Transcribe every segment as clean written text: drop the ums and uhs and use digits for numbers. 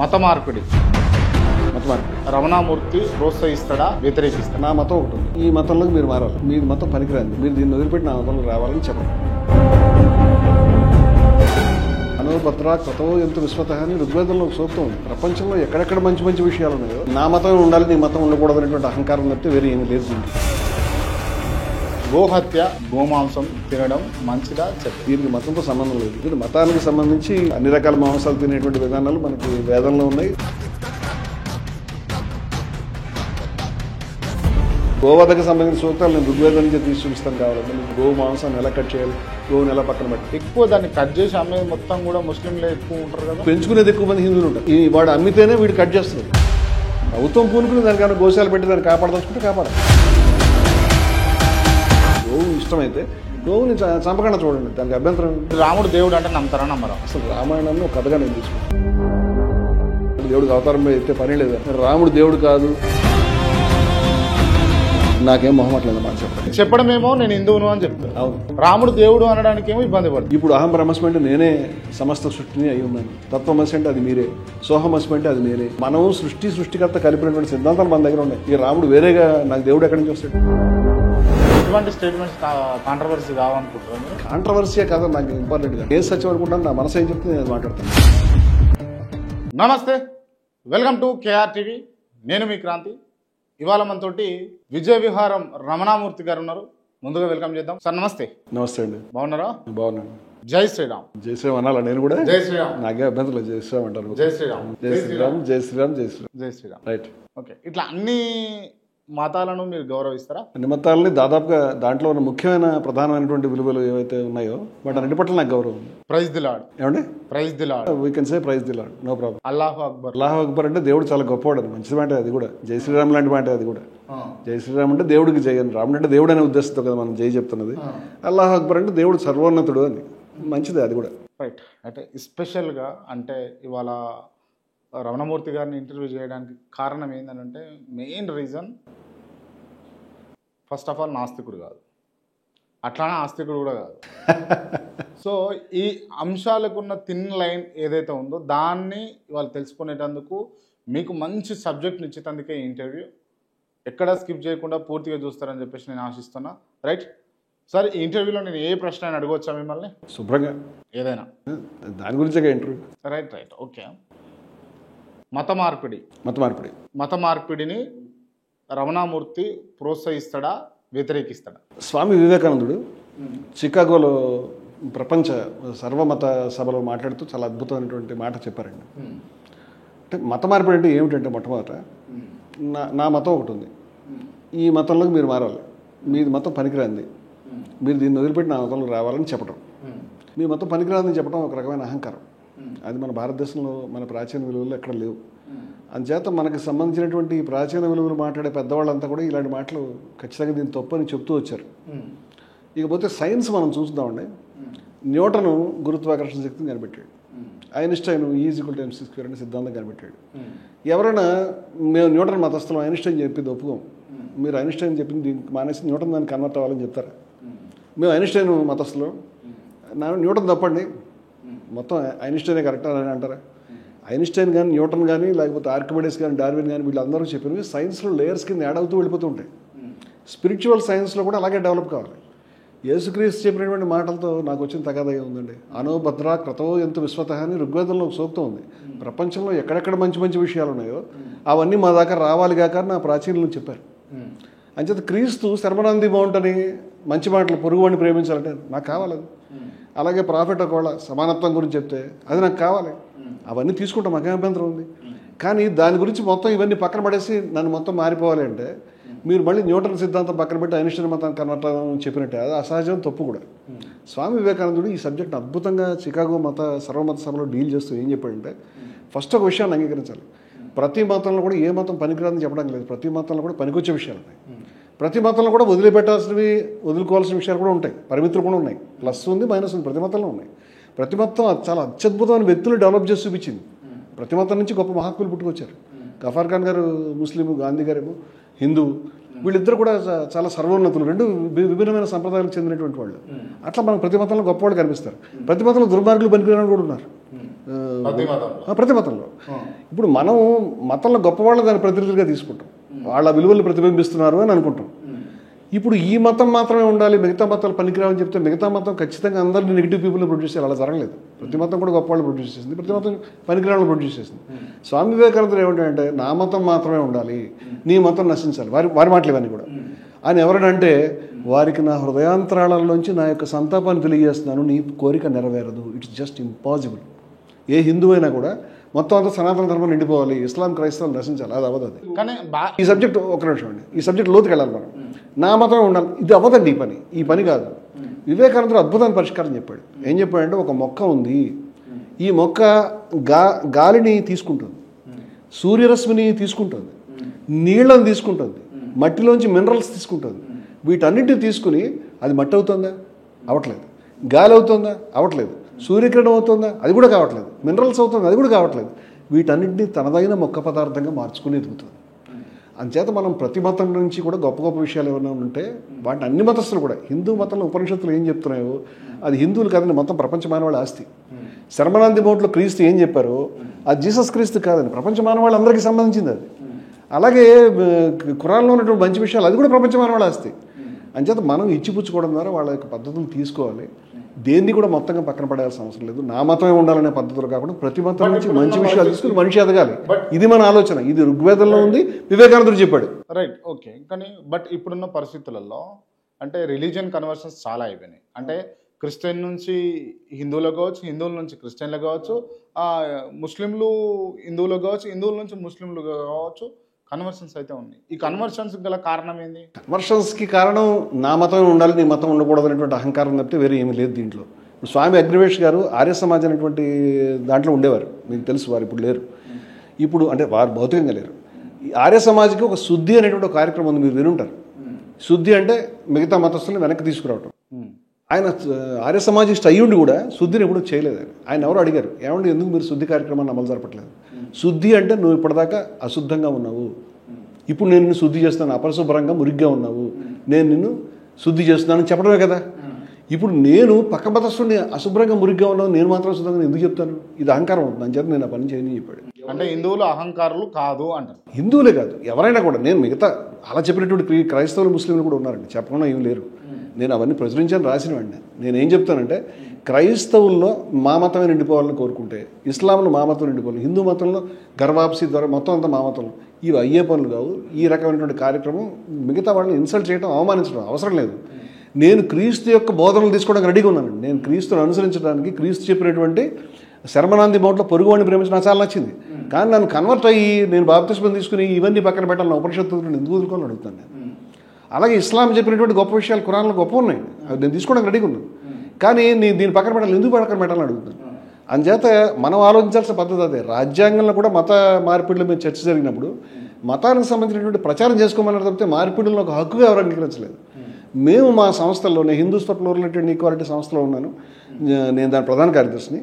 మత మార్పిడి రమణామూర్తి ప్రోత్సహిస్తాడా వ్యతిరేకిస్తాడా? నా మతం ఒకటి ఉంది. ఈ మతంలోకి మీరు మారాలి. మీ మతం పనికిరాంది. మీరు దీన్ని వదిలిపెట్టి నా మతంలోకి రావాలని చెప్పండి. అనోభద్రా కథో ఎంత విశ్వత అని ఋగ్వేదంలో ఒక సూక్తం ఉంది. ప్రపంచంలో ఎక్కడెక్కడ మంచి మంచి విషయాలు ఉన్నాయో నా మతం ఉండాలి, నీ మతం ఉండకూడదు అనేటువంటి అహంకారం తప్పితే వేరే ఏమీ లేదు. గోహత్య, గోమాంసం తినడం మంచిదా చెడ్డ? దీనికి మతంతో సంబంధం లేదు. ఇది మతానికి సంబంధించి అన్ని రకాల మాంసాలు తినేటువంటి విధానాలు మనకి వేదంలో ఉన్నాయి. గోవధకు సంబంధించిన సూత్రాలు నేను ఋగ్వేదం నుంచి తీసి చూపిస్తాను కావాలంటే. గో మాంసాన్ని ఎలా కట్ చేయాలి, గోవుని ఎలా పక్కన పెట్టి. ఎక్కువ దాన్ని కట్ చేసి అమ్మేది మొత్తం కూడా ముస్లింలే ఎక్కువ ఉంటారు కదా. పెంచుకునేది ఎక్కువ మంది హిందువులు ఉంటారు. ఈ వాడు అమ్మితేనే వీడు కట్ చేస్తున్నారు. ప్రభుత్వం పూనుకుని దానికన్నా గోశాలు పెట్టి దాన్ని కాపాడదలుచుకుంటే కాపాడాలి. గోవు ఇష్టమైతే గోవుని చంపకుండా చూడండి, దానికి అభ్యంతరం. రాముడు దేవుడు అంటే నమ్ముతారా నమ్మరా? అసలు రామాయణంలో ఒక కథగా నేను తీసుకుంటాను. దేవుడికి అవతారం అయితే పని లేదు. రాముడు దేవుడు కాదు, నాకేం మొహమట్లేదు మాట చెప్పండి. చెప్పడమేమో నేను హిందువును అని చెప్తాను. అవును, రాముడు దేవుడు అనడానికి ఏమో ఇబ్బంది పడుతుంది. ఇప్పుడు అహం బ్రహ్మస్మి అంటే నేనే సమస్త సృష్టిని అయి ఉన్నాను. తత్వమసి అంటే అది మీరే, సోహమస్మి అంటే అది నేనే. మనం సృష్టికర్త కలిపినటువంటి సిద్ధాంతాలు మన దగ్గర ఉన్నాయి. ఈ రాముడు వేరేగా నాకు దేవుడు ఎక్కడి నుంచి వస్తాడు? ఇటువంటి స్టేట్మెంట్స్ కాంట్రవర్సీ కావాలనుకుంటున్నాను. కాంట్రవర్సీయే కాదు నాకు ఇంపార్టెంట్ గా. ఏ సత్యం అనుకుంటాను, నా మనసు ఏం చెప్తే నేను మాట్లాడతాను. నమస్తే, వెల్కమ్ టు కేఆర్ టీవీ. నేను మీ క్రాంతి. ఇవాళ మనతోటి విజయ విహారం రమణామూర్తి గారు ఉన్నారు. ముందుగా వెల్కమ్ చేద్దాం. సార్ నమస్తే. నమస్తే అండి. బాగున్నారా? బాగున్నాను. జై శ్రీరామ్. జై శ్రీరామ్ అనాలా నేను కూడా? జై శ్రీరామ్. నాకే అభ్యంతరం లేదు. జై శ్రీరామ్ అంటారు. జై శ్రీరామ్. జై శ్రీరామ్, జై శ్రీరామ్, జై శ్రీరామ్. జై శ్రీరామ్. రైట్. ఓకే, ఇట్లా అన్ని మతాలను మీరు గౌరవిస్తారా? అన్ని మతాలని దాదాపుగా దాంట్లో ఉన్న ముఖ్యమైన ప్రధానమైనటువంటి విలువలు ఏవైతే ఉన్నాయో వాటి అన్నిటి పట్ల నాకు గౌరవం ఉంది. Praise the lord. ఏమండి? Praise the lord. We can say praise the lord, no problem. అల్లాహు అక్బర్. అల్లాహు అక్బర్ అంటే దేవుడు చాలా గొప్పవాడు అని మంచిది మాట. అది కూడా జై శ్రీరామ్ లాంటి మాట. అది కూడా జై శ్రీరామ్ అంటే దేవుడికి జై అని, రాముడు అంటే దేవుడు అనే ఉద్దేశంతో కదా మనం జై చెప్తున్నది. అల్లాహు అక్బర్ అంటే దేవుడు సర్వోన్నతుడు అని, మంచిది అది కూడా. రైట్. అంటే స్పెషల్గా అంటే ఇవాళ రమణమూర్తి గారిని ఇంటర్వ్యూ చేయడానికి కారణం ఏంటంటే main reason first of all నాస్తికుడు కాదు, అట్లానే ఆస్తికుడు కూడా కాదు. సో ఈ అంశాలకున్న థిన్ లైన్ ఏదైతే ఉందో దాన్ని వాళ్ళు తెలుసుకునేటందుకు మీకు మంచి సబ్జెక్ట్ని ఇచ్చేటందుకే ఇంటర్వ్యూ. ఎక్కడా స్కిప్ చేయకుండా పూర్తిగా చూస్తారని చెప్పేసి నేను ఆశిస్తున్నా. రైట్ సార్, ఈ ఇంటర్వ్యూలో నేను ఏ ప్రశ్న అయినా అడగవచ్చా మిమ్మల్ని? శుభ్రంగా ఏదైనా దాని గురించే ఇంటర్వ్యూ. Right right okay. మత మార్పిడిని రమణామూర్తి ప్రోత్సహిస్తాడా వ్యతిరేకిస్తాడా? స్వామి వివేకానందుడు చికాగోలో ప్రపంచ సర్వమత సభలో మాట్లాడుతూ చాలా అద్భుతమైనటువంటి మాట చెప్పారండి. అంటే మత మార్పిడి అంటే ఏమిటంటే మొట్టమొదట నా మతం ఒకటి ఉంది. ఈ మతంలోకి మీరు మారాలి. మీది మతం పనికిరాంది. మీరు దీన్ని వదిలిపెట్టి నా మతంలోకి రావాలని చెప్పడం. మీ మతం పనికిరాదని చెప్పడం ఒక రకమైన అహంకారం. అది మన భారతదేశంలో మన ప్రాచీన విలువలు ఎక్కడ లేవు. అందుచేత మనకు సంబంధించినటువంటి ప్రాచీన విలువలు మాట్లాడే పెద్దవాళ్ళంతా కూడా ఇలాంటి మాటలు ఖచ్చితంగా దీన్ని తప్పని చెప్తూ వచ్చారు. ఇకపోతే సైన్స్ మనం చూద్దామండి. న్యూటన్ గురుత్వాకర్షణ శక్తిని కనిపెట్టాడు. ఐన్స్టైన్ E=mc² అనే సిద్ధాంతం కనిపెట్టాడు. ఎవరైనా మేము న్యూటన్ మతస్థలం, ఐన్స్టైన్ చెప్పింది ఒప్పుకోం, మీరు ఐన్స్టైన్ చెప్పింది దీనికి మానేసి న్యూటన్ దాన్ని కన్వర్ట్ అవ్వాలని చెప్తారా? మేము ఐన్స్టైన్ మతస్థలం, న్యూటన్ తప్పండి, మొత్తం ఐన్స్టైనే కరెక్ట్ అని అంటారా? ఐన్స్టైన్ కానీ, న్యూటన్ కానీ, లేకపోతే ఆర్కిమిడీస్ కానీ, డార్విన్ కానీ వీళ్ళందరూ చెప్పినవి సైన్స్లో లేయర్స్ కింద యాడ్ అవుతూ వెళ్ళిపోతూ ఉంటాయి. స్పిరిచువల్ సైన్స్లో కూడా అలాగే డెవలప్ కావాలి. యేసుక్రీస్తు చెప్పినటువంటి మాటలతో నాకు వచ్చిన తగాదయ్య ఉందండి. అనోభద్రా క్రతో ఎంత విశ్వత అని ఋగ్వేదంలో ఒక సూక్తం ఉంది. ప్రపంచంలో ఎక్కడెక్కడ మంచి మంచి విషయాలు ఉన్నాయో అవన్నీ మా దాకా రావాలి కాక నా ప్రాచీనులు చెప్పారు. అంచేత క్రీస్తు శర్మనంది మౌంట్ అని మంచి మాటలు, పొరుగువాడిని ప్రేమించాలంటే నాకు కావాలి. అలాగే ప్రాఫిట్ ఒకవేళ సమానత్వం గురించి చెప్తే అది నాకు కావాలి. అవన్నీ తీసుకుంటాం, మాకేం అభ్యంతరం ఉంది. కానీ దాని గురించి మొత్తం ఇవన్నీ పక్కన పడేసి నన్ను మొత్తం మారిపోవాలి అంటే మీరు మళ్ళీ న్యూటన్ సిద్ధాంతం పక్కన పెట్టి ఐన్స్టైన్ మతాన్ని కన్వర్ట్ అని చెప్పినట్టే, అది అసహజం, తప్పు కూడా. స్వామి వివేకానందుడు ఈ సబ్జెక్ట్ అద్భుతంగా చికాగో సర్వమత సభలో డీల్ చేస్తూ ఏం చెప్పాడంటే, ఫస్ట్ ఒక విషయాన్ని అంగీకరించాలి. ప్రతి మతంలో కూడా ఏ మతం పనికిరాదని చెప్పడం లేదు. ప్రతి మతంలో కూడా పనికొచ్చే విషయాలు ఉన్నాయి. ప్రతి మతంలో కూడా వదిలిపెట్టాల్సినవి, వదులుకోవాల్సిన విషయాలు కూడా ఉంటాయి. పరిమితులు కూడా ఉన్నాయి. ప్లస్ ఉంది, మైనస్ ఉంది. ప్రతి మతంలో ఉన్నాయి. ప్రతి మతం చాలా అత్యద్భుతమైన వ్యక్తులు డెవలప్ చేసి చూపించింది. ప్రతి మతం నుంచి గొప్ప మహాత్ములు పుట్టుకొచ్చారు. గఫార్ ఖాన్ గారు ముస్లిం, గాంధీ గారేమో హిందూ. వీళ్ళిద్దరు కూడా చాలా సర్వోన్నతులు, రెండు విభిన్నమైన సంప్రదాయాలకు చెందినటువంటి వాళ్ళు. అట్లా మనకు ప్రతి మతంలో గొప్పవాళ్ళు కనిపిస్తారు. ప్రతి మతంలో దుర్మార్గులు పనికిరాని కూడా ఉన్నారు. ప్రతి మతంలో. ఇప్పుడు మనం మతంలో గొప్పవాళ్ళు దాని ప్రతినిధులుగా తీసుకుంటాం, వాళ్ళ విలువలు ప్రతిబింబిస్తున్నారు అని అనుకుంటాం. ఇప్పుడు ఈ మతం మాత్రమే ఉండాలి, మిగతా మతాలు పనికిరావని చెప్తే మిగతా మతం ఖచ్చితంగా అందరినీ నెగిటివ్ పీపుల్ని ప్రొడ్యూస్ చేయాలి. అలా జరగలేదు. ప్రతి మతం కూడా గొప్ప వాళ్ళు ప్రొడ్యూస్ చేసింది, ప్రతి మతం పనికిరావాళ్ళని ప్రొడ్యూస్ చేసింది. స్వామి వివేకానందుడు ఏమిటంటే నా మతం మాత్రమే ఉండాలి, నీ మతం నశించాలి, వారి మాటలు ఇవన్నీ కూడా. ఆయన ఎవరంటే వారికి నా హృదయాంతరాళంలోంచి నా యొక్క సంతాపాన్ని తెలియజేస్తున్నాను, నీ కోరిక నెరవేరదు, ఇట్స్ జస్ట్ ఇంపాసిబుల్. ఏ హిందూ అయినా కూడా మొత్తం అంతా సనాతన ధర్మం నిండిపోవాలి, ఇస్లాం క్రైస్తవులు నశించాలి, అది అవ్వదు. అది కానీ ఈ సబ్జెక్ట్ ఒక నిమిషం అండి, ఈ సబ్జెక్ట్ లోతుకి వెళ్ళాలి మనం. నా మతమే ఉండాలి, ఇది అవ్వదండి. ఈ పని కాదు. వివేకానందుడు అద్భుతమైన పరిష్కారం చెప్పాడు. ఏం చెప్పాడంటే ఒక మొక్క ఉంది, ఈ మొక్క గాలిని తీసుకుంటుంది, సూర్యరశ్మిని తీసుకుంటుంది, నీళ్ళని తీసుకుంటుంది, మట్టిలోంచి మినరల్స్ తీసుకుంటుంది. వీటన్నిటిని తీసుకుని అది మట్టి అవుతుందా? అవ్వట్లేదు. గాలి అవుతుందా? అవ్వట్లేదు. సూర్యకిరణం అవుతుందా? అది కూడా కావట్లేదు. మినరల్స్ అవుతుంది, అది కూడా కావట్లేదు. వీటన్నిటిని తనదైన మొక్క పదార్థంగా మార్చుకుని ఎదుగుతుంది. అంచేత మనం ప్రతి మతం నుంచి కూడా గొప్ప గొప్ప విషయాలు ఏమైనా ఉంటే వాటిని అన్ని మతస్థులు కూడా, హిందూ మతంలో ఉపనిషత్తులు ఏం చెప్తున్నాయో అది హిందువులు కాదని మొత్తం ప్రపంచ మానవాళి ఆస్తి. శర్మనాంది మౌంట్లో క్రీస్తు ఏం చెప్పారో అది జీసస్ క్రీస్తు కాదని, ప్రపంచ మానవాళి అందరికీ సంబంధించింది అది. అలాగే ఖురాన్లో ఉన్నటువంటి మంచి విషయాలు అది కూడా ప్రపంచ మానవాళి ఆస్తి. అంచేత మనం ఇచ్చిపుచ్చుకోవడం ద్వారా వాళ్ళ యొక్క పద్ధతులు తీసుకోవాలి. దేన్ని కూడా మొత్తంగా పక్కన పడాల్సిన అవసరం లేదు. నా మతమే ఉండాలనే పద్ధతులు కాకుండా ప్రతి మతం నుంచి మంచి విషయాలు తీసుకుని మనిషి ఎదగాలి. ఇది మన ఆలోచన. ఇది ఋగ్వేదంలో ఉంది, వివేకానందుడు చెప్పాడు. Right, okay. కానీ బట్ ఇప్పుడున్న పరిస్థితులలో అంటే రిలీజియన్ కన్వర్షన్స్ చాలా అయిపోయినాయి. అంటే క్రిస్టియన్ నుంచి హిందువులకు కావచ్చు, హిందువుల నుంచి క్రిస్టియన్లకు కావచ్చు, ముస్లింలు హిందువులకు కావచ్చు, హిందువుల నుంచి ముస్లింలు కావచ్చు, కన్వర్షన్స్ అయితే ఉన్నాయి. ఈ కన్వర్షన్స్ గల కారణం ఏంది? కన్వర్షన్స్కి కారణం నా మతమే ఉండాలి, నీ మతం ఉండకూడదు అనేటువంటి అహంకారం తప్పితే వేరే ఏమీ లేదు దీంట్లో. ఇప్పుడు స్వామి అగ్నివేష్ గారు ఆర్య సమాజ్ అనేటువంటి దాంట్లో ఉండేవారు, మీకు తెలుసు. వారు ఇప్పుడు లేరు. ఇప్పుడు అంటే వారు భౌతికంగా లేరు. ఈ ఆర్య సమాజ్కి ఒక శుద్ధి అనేటువంటి ఒక కార్యక్రమం ఉంది, మీరు వినుంటారు. శుద్ధి అంటే మిగతా మతస్థులను వెనక్కి తీసుకురావటం. ఆయన ఆర్య సమాజిస్ట్ అయ్యుండి కూడా శుద్ధిని ఎప్పుడు చేయలేదు. ఆయన ఎవరు అడిగారు, ఏమంటే ఎందుకు మీరు శుద్ధి కార్యక్రమాన్ని అమలు జరపట్లేదు? శుద్ధి అంటే నువ్వు ఇప్పటిదాకా అశుద్ధంగా ఉన్నావు, ఇప్పుడు నేను నిన్ను శుద్ధి చేస్తాను, అపరిశుభ్రంగా మురిగ్గా ఉన్నావు, నేను నిన్ను శుద్ధి చేస్తున్నానని చెప్పడమే కదా. ఇప్పుడు నేను పక్క మతస్థుడిని అశుభ్రంగా మురిగ్గా ఉన్నావు, నేను మాత్రం శుద్ధంగా ఎందుకు చెప్తాను? ఇది అహంకారం అవుతుంది అని చెప్పి నేను ఆ పని చేయని చెప్పాడు. అంటే హిందువులు అహంకారులు కాదు అంటారు. హిందువులే కాదు, ఎవరైనా కూడా. నేను మిగతా అలా చెప్పినటువంటి క్రైస్తవులు ముస్లింలు కూడా ఉన్నారండి, చెప్పకుండా ఏం లేరు. నేను అవన్నీ ప్రచురించాను, రాసినవాడిని. నేనేం చెప్తానంటే క్రైస్తవుల్లో మా మతమే నిండిపోవాలని కోరుకుంటే ఇస్లాంలో మా మతం నిండిపోవాలి, హిందూ మతంలో గర్వాప్సీ ద్వారా మొత్తం అంతా మా మతంలో. ఇవి అయ్యే పనులు కావు. ఈ రకమైనటువంటి కార్యక్రమం మిగతా వాళ్ళని ఇన్సల్ట్ చేయడం, అవమానించడం అవసరం లేదు. నేను క్రీస్తు యొక్క బోధనలు తీసుకోవడానికి రెడీగా ఉన్నానండి. నేను క్రీస్తుని అనుసరించడానికి, క్రీస్తు చెప్పినటువంటి శర్మనాంది మౌంట్లో పొరుగువాడిని ప్రేమించడం నాకు చాలా నచ్చింది. కానీ నన్ను కన్వర్ట్ అయ్యి నేను బాప్తిస్మం తీసుకుని ఇవన్నీ పక్కన పెట్టాలని ఉపనిషత్తులను ఎందుకు వదులుకోవాలని అడుగుతాను నేను. అలాగే ఇస్లాం చెప్పినటువంటి గొప్ప విషయాలు ఖురాన్లో గొప్ప ఉన్నాయి, అవి నేను తీసుకోవడానికి రెడీగా ఉన్నాను. కానీ దీన్ని పక్కన పెట్టాలి, ఎందుకు పక్కన పెట్టాలని అడుగుతాను. అందుచేత మనం ఆలోచించాల్సిన పద్ధతి అదే. రాజ్యాంగంలో కూడా మత మార్పిడుల మీద చర్చ జరిగినప్పుడు మతానికి సంబంధించినటువంటి ప్రచారం చేసుకోమన్నారు తప్పితే మార్పిడులను ఒక హక్కుగా ఎవరు అంగీకరించలేదు. మేము మా సంస్థల్లో, నేను Hindus for plurality and equality సంస్థలో ఉన్నాను, నేను దాని ప్రధాన కార్యదర్శిని.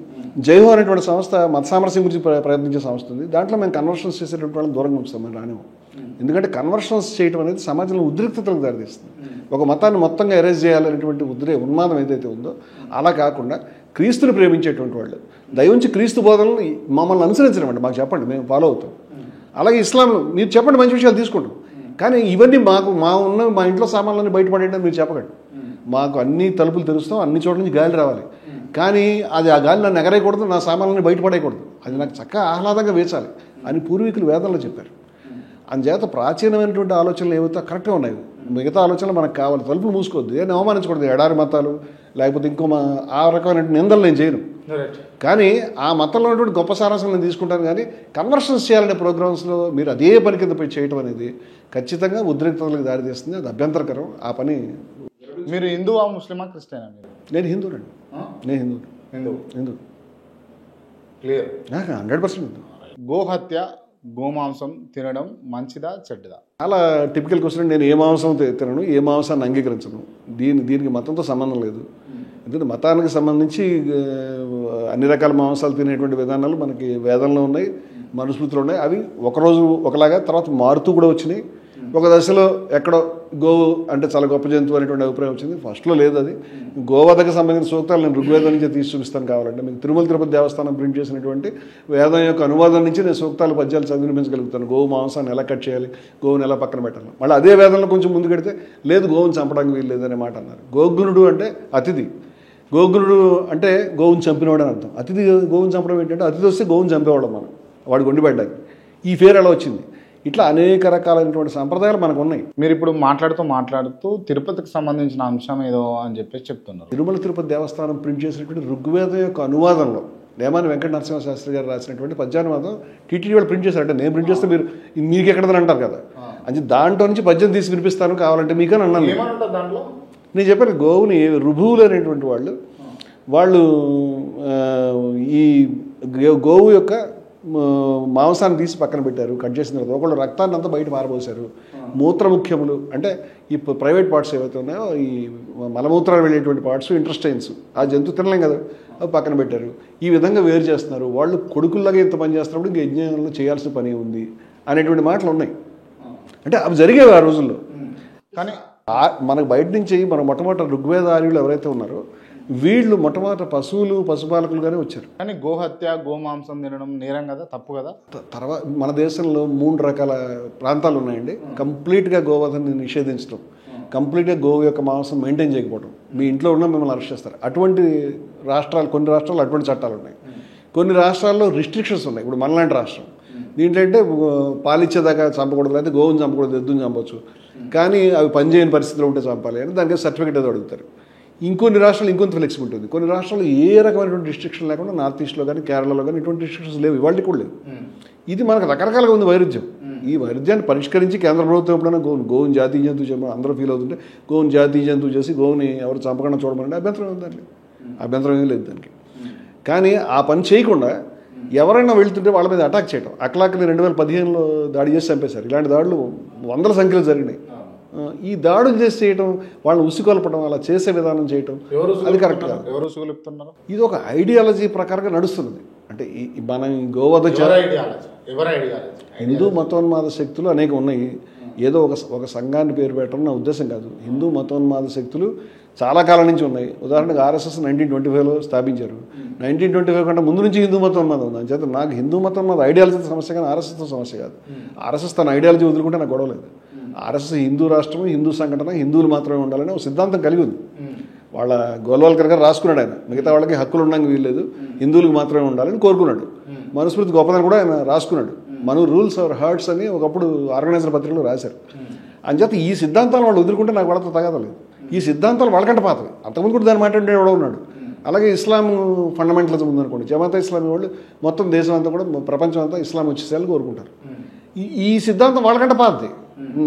జైహో అనేటువంటి సంస్థ మత సామరస్యం గురించి ప్రయత్నించే సంస్థ ఉంది. దాంట్లో మేము కన్వర్షన్స్ చేసేటువంటి వాళ్ళని దూరంగా ఉంచుతాం, మేము రానివ్వం. ఎందుకంటే కన్వర్షన్స్ చేయడం అనేది సమాజంలో ఉద్రిక్తతలకు దారితీస్తుంది. ఒక మతాన్ని మొత్తంగా ఎరేజ్ చేయాలనేటువంటి ఉన్మాదం ఏదైతే ఉందో అలా కాకుండా క్రీస్తుని ప్రేమించేటువంటి వాళ్ళు దయవుంచి క్రీస్తు బోధనలు మమ్మల్ని అనుసరించడం అండి, మాకు చెప్పండి, మేము ఫాలో అవుతాం. అలాగే ఇస్లాంలో మీరు చెప్పండి, మంచి విషయాలు తీసుకుంటాం. కానీ ఇవన్నీ మా ఇంట్లో సామాన్లన్నీ బయటపడేయండి మీరు చెప్పకండి. మాకు అన్ని తలుపులు తెరుస్తాం, అన్ని చోట్ల నుంచి గాలి రావాలి. కానీ అది ఆ గాలి నన్ను ఎగరేయకూడదు, నా సామాన్లని బయటపడేయకూడదు, అది నాకు చక్కగా ఆహ్లాదంగా వేచాలి అని పూర్వీకులు వేదంలో చెప్పారు. అందుచేత ప్రాచీనమైనటువంటి ఆలోచనలు ఏవైతే కరెక్ట్గా ఉన్నాయి, మిగతా ఆలోచనలు మనకు కావాలి. తలుపులు మూసుకోవద్దు, ఏమైనా అవమానించకూడదు. ఎడారి మతాలు లేకపోతే ఇంకో ఆ రకమైన నిందలు నేను చేయను. కానీ ఆ మతంలో ఉన్నటువంటి గొప్ప సారాంశం నేను తీసుకుంటాను. కానీ కన్వర్షన్స్ చేయాలనే ప్రోగ్రామ్స్లో మీరు అదే పని కింద పోయి చేయడం అనేది ఖచ్చితంగా ఉద్రిక్తతలకు దారితీస్తుంది, అది అభ్యంతరకరం. ఆ పని. మీరు హిందువా, ముస్లిమా, క్రిస్టియనా? నేను హిందూనండి. నేను హిందూ క్లియర్. 100% హిందూ. గోహత్య, గోమాంసం తినడం మంచిదా చెడ్డదా? చాలా టిపికల్ క్వశ్చన్. నేను ఏ మాంసం తినను, ఏ మాంసాన్ని అంగీకరించను. దీనికి మతంతో సంబంధం లేదు. ఎందుకంటే మతానికి సంబంధించి అన్ని రకాల మాంసాలు తినేటువంటి విధానాలు మనకి వేదంలో ఉన్నాయి, మనుస్మృతిలో ఉన్నాయి. అవి ఒకరోజు ఒకలాగా తర్వాత మారుతూ కూడా వచ్చినాయి. ఒక దశలో ఎక్కడో గోవు అంటే చాలా గొప్ప జంతువు అనేటువంటి అభిప్రాయం వచ్చింది. ఫస్ట్లో లేదు అది. గోవధకు సంబంధించిన సూక్తాలు నేను ఋగ్వేదం నుంచి తీసి చూపిస్తాను కావాలంటే. మీకు తిరుమల తిరుపతి దేవస్థానం ప్రింట్ చేసినటువంటి వేదం యొక్క అనువాదం నుంచి నేను సూక్తాలు పద్యాలు చదివినిపించగలుగుతాను. గోవు మాంసాన్ని ఎలా కట్ చేయాలి, గోవుని ఎలా పక్కన పెట్టాలి. మళ్ళీ అదే వేదంలో కొంచెం ముందు కడితే లేదు గోవుని చంపడానికి వీలు లేదనే మాట అన్నారు. గోగ్గునుడు అంటే అతిథి, గోగ్గునుడు అంటే గోవుని చంపినవాడు అని అర్థం. అతిథి గోవుని చంపడం ఏంటంటే అతిథి వస్తే గోవుని చంపేవాళ్ళం మనం, వాడికి వండిపెట్టడానికి. ఈ పేరు ఎలా వచ్చింది? ఇట్లా అనేక రకాలైనటువంటి సంప్రదాయాలు మనకు ఉన్నాయి. మీరు ఇప్పుడు మాట్లాడుతూ తిరుపతికి సంబంధించిన అంశం ఏదో అని చెప్పేసి చెప్తున్నారు. తిరుమల తిరుపతి దేవస్థానం ప్రింట్ చేసినటువంటి ఋగ్వేదం యొక్క అనువాదంలో నేమాని వెంకట నరసింహ శాస్త్రి గారు రాసినటువంటి పద్యానువాదం టీటీడీ వాళ్ళు ప్రింట్ చేశారంటే నేను ప్రింట్ చేస్తే మీకు ఎక్కడదని అంటారు కదా, అంటే దాంట్లో నుంచి పద్యం తీసి వినిపిస్తాను కావాలంటే మీకని అన్నాను. దాంట్లో నేను చెప్పాను గోవుని రుభువులు అనేటువంటి వాళ్ళు ఈ గోవు యొక్క మాంసాన్ని తీసి పక్కన పెట్టారు, కట్ చేసిన తర్వాత ఒకళ్ళు రక్తాన్ని అంతా బయట పారబోసారు. మూత్రముఖ్యములు అంటే ఈ ప్రైవేట్ పార్ట్స్ ఏవైతే ఉన్నాయో ఈ మలమూత్రాలు వెళ్ళేటువంటి పార్ట్స్, ఇంట్రెస్టైన్స్, ఆ జంతువు తినలేం కదా, అవి పక్కన పెట్టారు. ఈ విధంగా వేరు చేస్తున్నారు. వాళ్ళు కొడుకుల్లాగా ఇంత పని చేస్తున్నప్పుడు ఇంక యజ్ఞంలో చేయాల్సిన పని ఉంది అనేటువంటి మాటలు ఉన్నాయి. అంటే అవి జరిగేవి ఆ రోజుల్లో. కానీ మనకు బయట నుంచి మన మొట్టమొదటి ఋగ్వేద ఆర్యులు ఎవరైతే ఉన్నారో వీళ్ళు మొట్టమొదటి పశువులు పశుపాలకులుగానే వచ్చారు. కానీ గోహత్య గోమాంసం తినడం నేరం కదా, తప్పు కదా. తర్వాత మన దేశంలో 3 రకాల ప్రాంతాలు ఉన్నాయండి. కంప్లీట్గా గోవధని నిషేధించడం, కంప్లీట్గా గోవు యొక్క మాంసం మెయింటైన్ చేయకపోవడం, మీ ఇంట్లో ఉన్న మిమ్మల్ని అరెస్ట్ చేస్తారు. అటువంటి రాష్ట్రాలు, కొన్ని రాష్ట్రాల్లో అటువంటి చట్టాలు ఉన్నాయి. కొన్ని రాష్ట్రాల్లో రిస్ట్రిక్షన్స్ ఉన్నాయి. ఇప్పుడు మనలాంటి రాష్ట్రం దీంట్లో అంటే పాలిచ్చేదాకా చంపకూడదు, లేకపోతే గోవుని చంపకూడదు, ఎద్దుని చంపవచ్చు, కానీ అవి పనిచేయని పరిస్థితిలో ఉంటే చంపాలి అని దానికి సర్టిఫికేట్ ఏదో అడుగుతారు. ఇంకొన్ని రాష్ట్రాలు ఇంకొంత ఫ్లెక్సిబిలిటీ ఉంది. కొన్ని రాష్ట్రాలు ఏ రకమైనటువంటి రిస్ట్రిక్షన్ లేకుండా నార్త్ ఈస్ట్లో కానీ కేరళలో కానీ ఇటువంటి రిస్ట్రిక్షన్స్ లేవు, ఇవాళకి కూడా లేవు. ఇది మనకు రకరకాలుగా ఉంది వైరుధ్యం. ఈ వైరుధ్యాన్ని పరిష్కరించి కేంద్ర ప్రభుత్వం ఎప్పుడైనా గోవుని జాతీయ జంతువు చెప్పి అందరూ ఫీల్ అవుతుంటే గోవుని జాతీయ జంతువు చేసి గోవుని ఎవరు చంపకుండా చూడమంటే అభ్యంతరం ఏం దానికి, అభ్యంతరం ఏం లేదు దానికి. కానీ ఆ పని చేయకుండా ఎవరైనా వెళ్తుంటే వాళ్ళ మీద అటాక్ చేయడం, అక్లాక్ని 2015లో దాడి చేసి చంపేశారు. ఇలాంటి దాడులు వందల సంఖ్యలో జరిగినాయి. ఈ దాడులు చేసి చేయటం, వాళ్ళని ఉసుకొల్పడం, అలా చేసే విధానం చేయటం అది కరెక్ట్ కాదు. ఎవరు ఉసుగొలుపుతున్నారు? ఇది ఒక ఐడియాలజీ ప్రకారంగా నడుస్తున్నది. అంటే మన గోవధ హిందూ మతోన్మాద శక్తులు అనేక ఉన్నాయి. ఏదో ఒక సంఘాన్ని పేరు పెట్టడం నా ఉద్దేశం కాదు. హిందూ మతోన్మాద శక్తులు చాలా కాలం నుంచి ఉన్నాయి. ఉదాహరణకు ఆర్ఎస్ఎస్ 1925లో స్థాపించారు. 1925 కంటే ముందు నుంచి హిందూ మతోన్మాదం ఉంది. అంచేత నాకు హిందూ మతోన్మాద ఐడియాలజీ సమస్య కానీ ఆర్ఎస్ఎస్తో సమస్య కాదు. ఆర్ఎస్ఎస్ తన ఐడియాలజీ వదులుకుంటే నాకు గొడవ లేదు. ఆర్ఎస్ఎస్ హిందూ రాష్ట్రం, హిందూ సంఘటన, హిందువులు మాత్రమే ఉండాలని ఒక సిద్ధాంతం కలిగి ఉంది. వాళ్ళ గోల్వాల్కర్ గారు రాసుకున్నాడు. ఆయన మిగతా వాళ్ళకి హక్కులు ఉండడానికి వీల్లేదు, హిందువులకు మాత్రమే ఉండాలని కోరుకున్నాడు. మనుస్మృతి గొప్పదని కూడా ఆయన రాసుకున్నాడు. మన రూల్స్ అవర్ హార్ట్స్ అని ఒకప్పుడు ఆర్గనైజర్ పత్రికలో రాశారు. అంచేత ఈ సిద్ధాంతాలు వాళ్ళు వదులుకుంటే నాకు వాళ్ళతో తగదలేదు. ఈ సిద్ధాంతాలు వాళ్ళకంటే పాతవి. అంతకుముందు కూడా దాన్ని మాట్లాడే ఎవడో ఉన్నాడు. అలాగే ఇస్లాం ఫండమెంటలిజం ఉందనుకోండి, జమాతా ఇస్లామీ వాళ్ళు మొత్తం దేశం అంతా కూడా ప్రపంచం అంతా ఇస్లాం వచ్చేసేయాలని కోరుకుంటారు. ఈ సిద్ధాంతం వాళ్ళకంటే పాతది.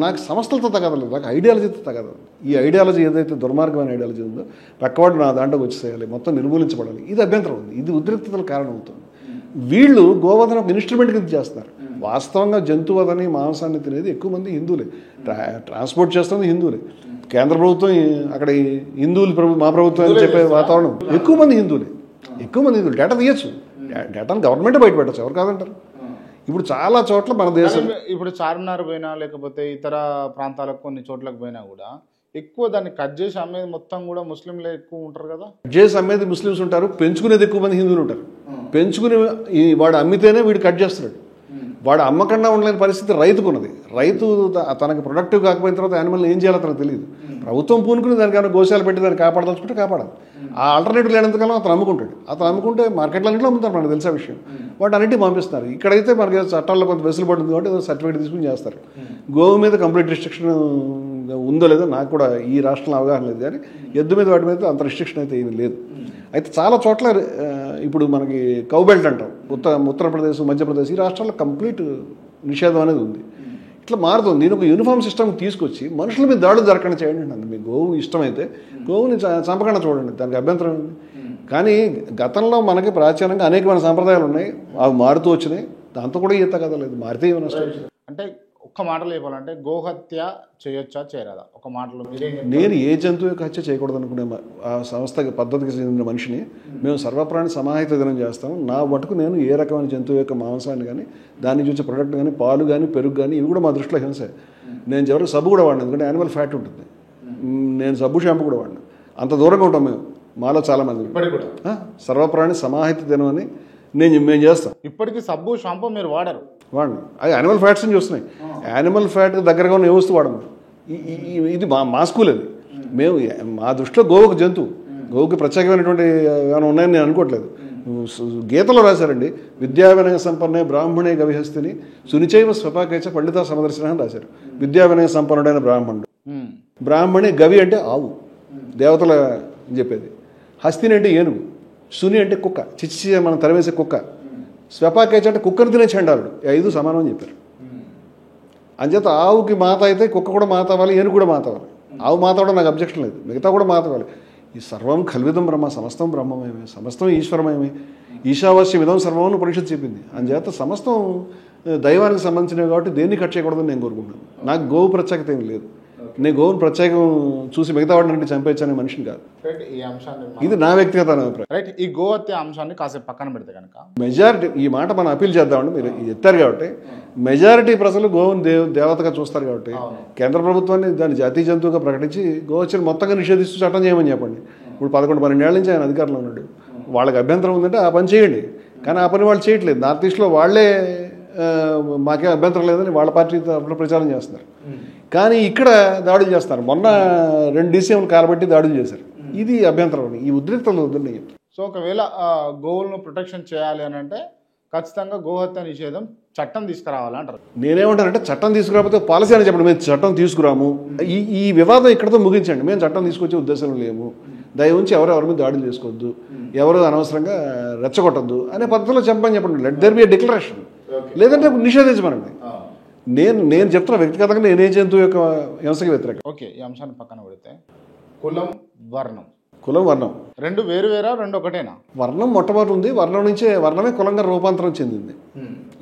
నాకు సంస్థలతో తగదలేదు, నాకు ఐడియాలజీతో తగదలేదు. ఈ ఐడియాలజీ ఏదైతే దుర్మార్గమైన ఐడియాలజీ ఉందో పక్కవాడు నా దాంట్లోకి వచ్చేసేయాలి, మొత్తం నిర్మూలించబడాలి, ఇది అభ్యంతరం ఉంది. ఇది ఉద్రిక్తతలకు కారణం అవుతుంది. వీళ్ళు గోవధన ఒక ఇన్స్ట్రుమెంట్ కింద చేస్తున్నారు. వాస్తవంగా జంతువధని మాంసాన్ని తినేది ఎక్కువ మంది హిందువులే, ట్రాన్స్పోర్ట్ చేస్తుంది హిందువులే. కేంద్ర ప్రభుత్వం అక్కడ హిందువులు మా ప్రభుత్వం అని చెప్పే వాతావరణం ఎక్కువ మంది హిందువులే. డేటా తీయచ్చు, డేటాను గవర్నమెంటే బయట పెట్టచ్చు, ఎవరు కాదంటారు. ఇప్పుడు చాలా చోట్ల మన దేశం ఇప్పుడు చార్మినార్ పోయినా లేకపోతే ఇతర ప్రాంతాలకు కొన్ని చోట్లకు పోయినా కూడా ఎక్కువ దాన్ని కట్ చేసి అమ్మేది మొత్తం కూడా ముస్లింలే ఎక్కువ ఉంటారు కదా. కట్ చేసి అమ్మేది ముస్లిమ్స్ ఉంటారు, పెంచుకునేది ఎక్కువ మంది హిందువులు ఉంటారు. పెంచుకుని వాడు అమ్మితేనే వీడు కట్ చేస్తున్నాడు. వాడు అమ్మకుండా ఉండలేని పరిస్థితి రైతుకున్నది. రైతు తనకి ప్రొడక్టివ్ కాకపోయిన తర్వాత యానిమల్ని ఏం చేయాలో తనకు తెలియదు. ప్రభుత్వం పూనుకుని దానికైనా గోశాలు పెట్టి దాన్ని కాపాడదలుచుకుంటే కాపాడాలి. ఆ ఆల్టర్నేటివ్ లేనంతకాలం అతను అమ్ముకుంటాడు. అతను అమ్ముకుంటే మార్కెట్లో అన్నింటిలో అమ్ముతారు, మనకు తెలిసే విషయం. వాటి అన్నింటినీ పంపిస్తున్నారు. ఇక్కడైతే మనకి చట్టాల్లో కొంత వెసులుబాటు ఉంది కాబట్టి ఏదో సర్టిఫికేట్ తీసుకుని చేస్తారు. గోవు మీద కంప్లీట్ రిస్ట్రిక్షన్ ఉందో లేదో నాకు కూడా ఈ రాష్ట్రంలో అవగాహన లేదు, కానీ ఎద్దు మీద వాటి మీద అంత రిస్ట్రిక్షన్ అయితే ఏమీ లేదు. అయితే చాలా చోట్ల ఇప్పుడు మనకి కౌబెల్ట్ అంటాం, ఉత్తరప్రదేశ్, మధ్యప్రదేశ్, ఈ రాష్ట్రాల్లో కంప్లీట్ నిషేధం అనేది ఉంది. ఇట్లా మారుతుంది. నేను ఒక యూనిఫామ్ సిస్టమ్ తీసుకొచ్చి మనుషుల మీద దాడులు జరగకుండా చేయండి అండి. మీకు గోవు ఇష్టమైతే గోవుని చంపకుండా చూడండి, దానికి అభ్యంతరం ఉంది. కానీ గతంలో మనకి ప్రాచీనంగా అనేకమైన సాంప్రదాయాలు ఉన్నాయి, అవి మారుతూ వచ్చినాయి. దాంతో కూడా ఈత కథ లేదు, మారితే ఏమైనా నష్టం. అంటే ఒక్క మాటలో చెప్పాలంటే గోహత్య చేయొచ్చా చేయరాదా? ఒక మాటలో నేను ఏ జంతువు యొక్క హత్య చేయకూడదు అనుకునే ఆ సంస్థకి పద్ధతికి చెందిన మనిషిని. మేము సర్వప్రాణి సమాహిత దినం చేస్తాము. నా మటుకు నేను ఏ రకమైన జంతువు యొక్క మాంసాన్ని కానీ, దాని నుంచి వచ్చే ప్రొడక్ట్ కానీ, పాలు కానీ, పెరుగు కానీ, ఇవి కూడా మా దృష్టిలో హింసే. నేను చివరికి సబ్బు కూడా వాడినా, ఎందుకంటే యానిమల్ ఫ్యాట్ ఉంటుంది. నేను సబ్బు షాంపూ కూడా వాడినా. అంత దూరంగా ఉంటాం మేము, మాలో చాలామంది. సర్వప్రాణి సమాహిత దినం అని మేము చేస్తాం. ఇప్పటికీ సబ్బు షాంపూ మీరు వాడరు? వాడిని. అది యానిమల్ ఫ్యాట్స్ నుంచి వస్తున్నాయి. యానిమల్ ఫ్యాట్కి దగ్గరగా ఉన్న ఏ వస్తువు వాడము. ఇది మా స్కూల్ అది. మేము మా దృష్టిలో గోవు ఒక జంతువు, గోవుకి ప్రత్యేకమైనటువంటి ఏమైనా ఉన్నాయని నేను అనుకోవట్లేదు. గీతలో రాశారండి, విద్యా వినయ సంపన్నే బ్రాహ్మణే గవిహస్తిని సునిచైవ స్వపాకేచ పండిత సమదర్శన అని రాశారు. విద్యా వినయ సంపన్నుడైన బ్రాహ్మణుడు. బ్రాహ్మణి గవి అంటే ఆవు, దేవతల చెప్పేది. హస్తిని అంటే ఏనుగు, సుని అంటే కుక్క, చిచ్చి మనం తరివేసే కుక్క, స్వపాకేచ అంటే కుక్కను తినే చండాలుడు. 5 సమానం అని చెప్పారు. అంచేత ఆవుకి మాత అయితే కుక్క కూడా మాత అవ్వాలి, ఏనుగు కూడా మాత అవ్వాలి. ఆవు మాత కూడా నాకు అబ్జెక్షన్ లేదు, మిగతా కూడా మాత అవ్వాలి. ఈ సర్వం కల్విదం బ్రహ్మ, సమస్తం బ్రహ్మమయమే, సమస్తం ఈశ్వరమయమే, ఈశావాస్యం ఇదం సర్వమని పరిషత్ చెప్పింది. అంచేత సమస్తం దైవానికి సంబంధించినవి కాబట్టి దేన్ని కట్ చేయకూడదని నేను కోరుకుంటున్నాను. నాకు గోవు ప్రత్యేకత ఏమి లేదు. నేను గోవును ప్రత్యేకం చూసి మిగతా వాడిని చంపేయచ్చనే మనిషిని కాదు. ఈ అంశాన్ని ఇది నా వ్యక్తిగత అభిప్రాయం. రైట్. ఈ గోహత్య అంశాన్ని కాసేపు పక్కన పెడితే కనుక మెజారిటీ, ఈ మాట మనం అపీల్ చేద్దామండి, మీరు ఎత్తారు కాబట్టి, మెజారిటీ ప్రజలు గోవును దేవతగా చూస్తారు కాబట్టి కేంద్ర ప్రభుత్వాన్ని దాన్ని జాతీయ జంతువుగా ప్రకటించి గోహత్యను మొత్తంగా నిషేధిస్తూ చట్టం చేయమని చెప్పండి. ఇప్పుడు 11-12 ఏళ్ల నుంచి ఆయన అధికారంలో ఉన్నాడు. వాళ్ళకి అభ్యంతరం ఉందంటే ఆ పని చేయండి, కానీ ఆ పని వాళ్ళు చేయట్లేదు. నార్త్ ఈస్ట్లో వాళ్ళే మాకేం అభ్యంతరం లేదని వాళ్ళ పార్టీ తరఫున ప్రచారం చేస్తున్నారు. కానీ ఇక్కడ దాడులు చేస్తారు. మొన్న 2 DCMలు కాలబట్టి దాడులు చేశారు. ఇది అభ్యంతరం. ఈ ఉద్రిక్తలు వద్దని చెప్తాను. సో ఒకవేళ గోవులను ప్రొటెక్షన్ చేయాలి అని అంటే ఖచ్చితంగా గోహత్య నిషేధం చట్టం తీసుకురావాలంటారు. నేనేమంటానంటే చట్టం తీసుకురాకపోతే పాలసీ అని చెప్పండి. మేము చట్టం తీసుకురాము, ఈ వివాదం ఇక్కడతో ముగించండి. మేము చట్టం తీసుకొచ్చే ఉద్దేశం లేము. దయ ఉంచి ఎవరెవరి మీద దాడులు చేసుకోవద్దు, ఎవరు అనవసరంగా రెచ్చగొట్టద్దు అనే పద్ధతిలో చెప్పని చెప్పండి. Let there be a declaration, లేదంటే నిషేధించమనండి. నేను చెప్తున్నా వ్యక్తిగతంగా నేనే జంతువు యొక్క హింసకి వ్యతిరేకం. ఓకే, ఈ అంశాన్ని పక్కన పెడితే కులం వర్ణం, కులం వర్ణం రెండు వేరు వేరా, రెండు ఒకటేనా? వర్ణం మొట్టమొదటి ఉంది. వర్ణం నుంచే వర్ణమే కులంగా రూపాంతరం చెందింది.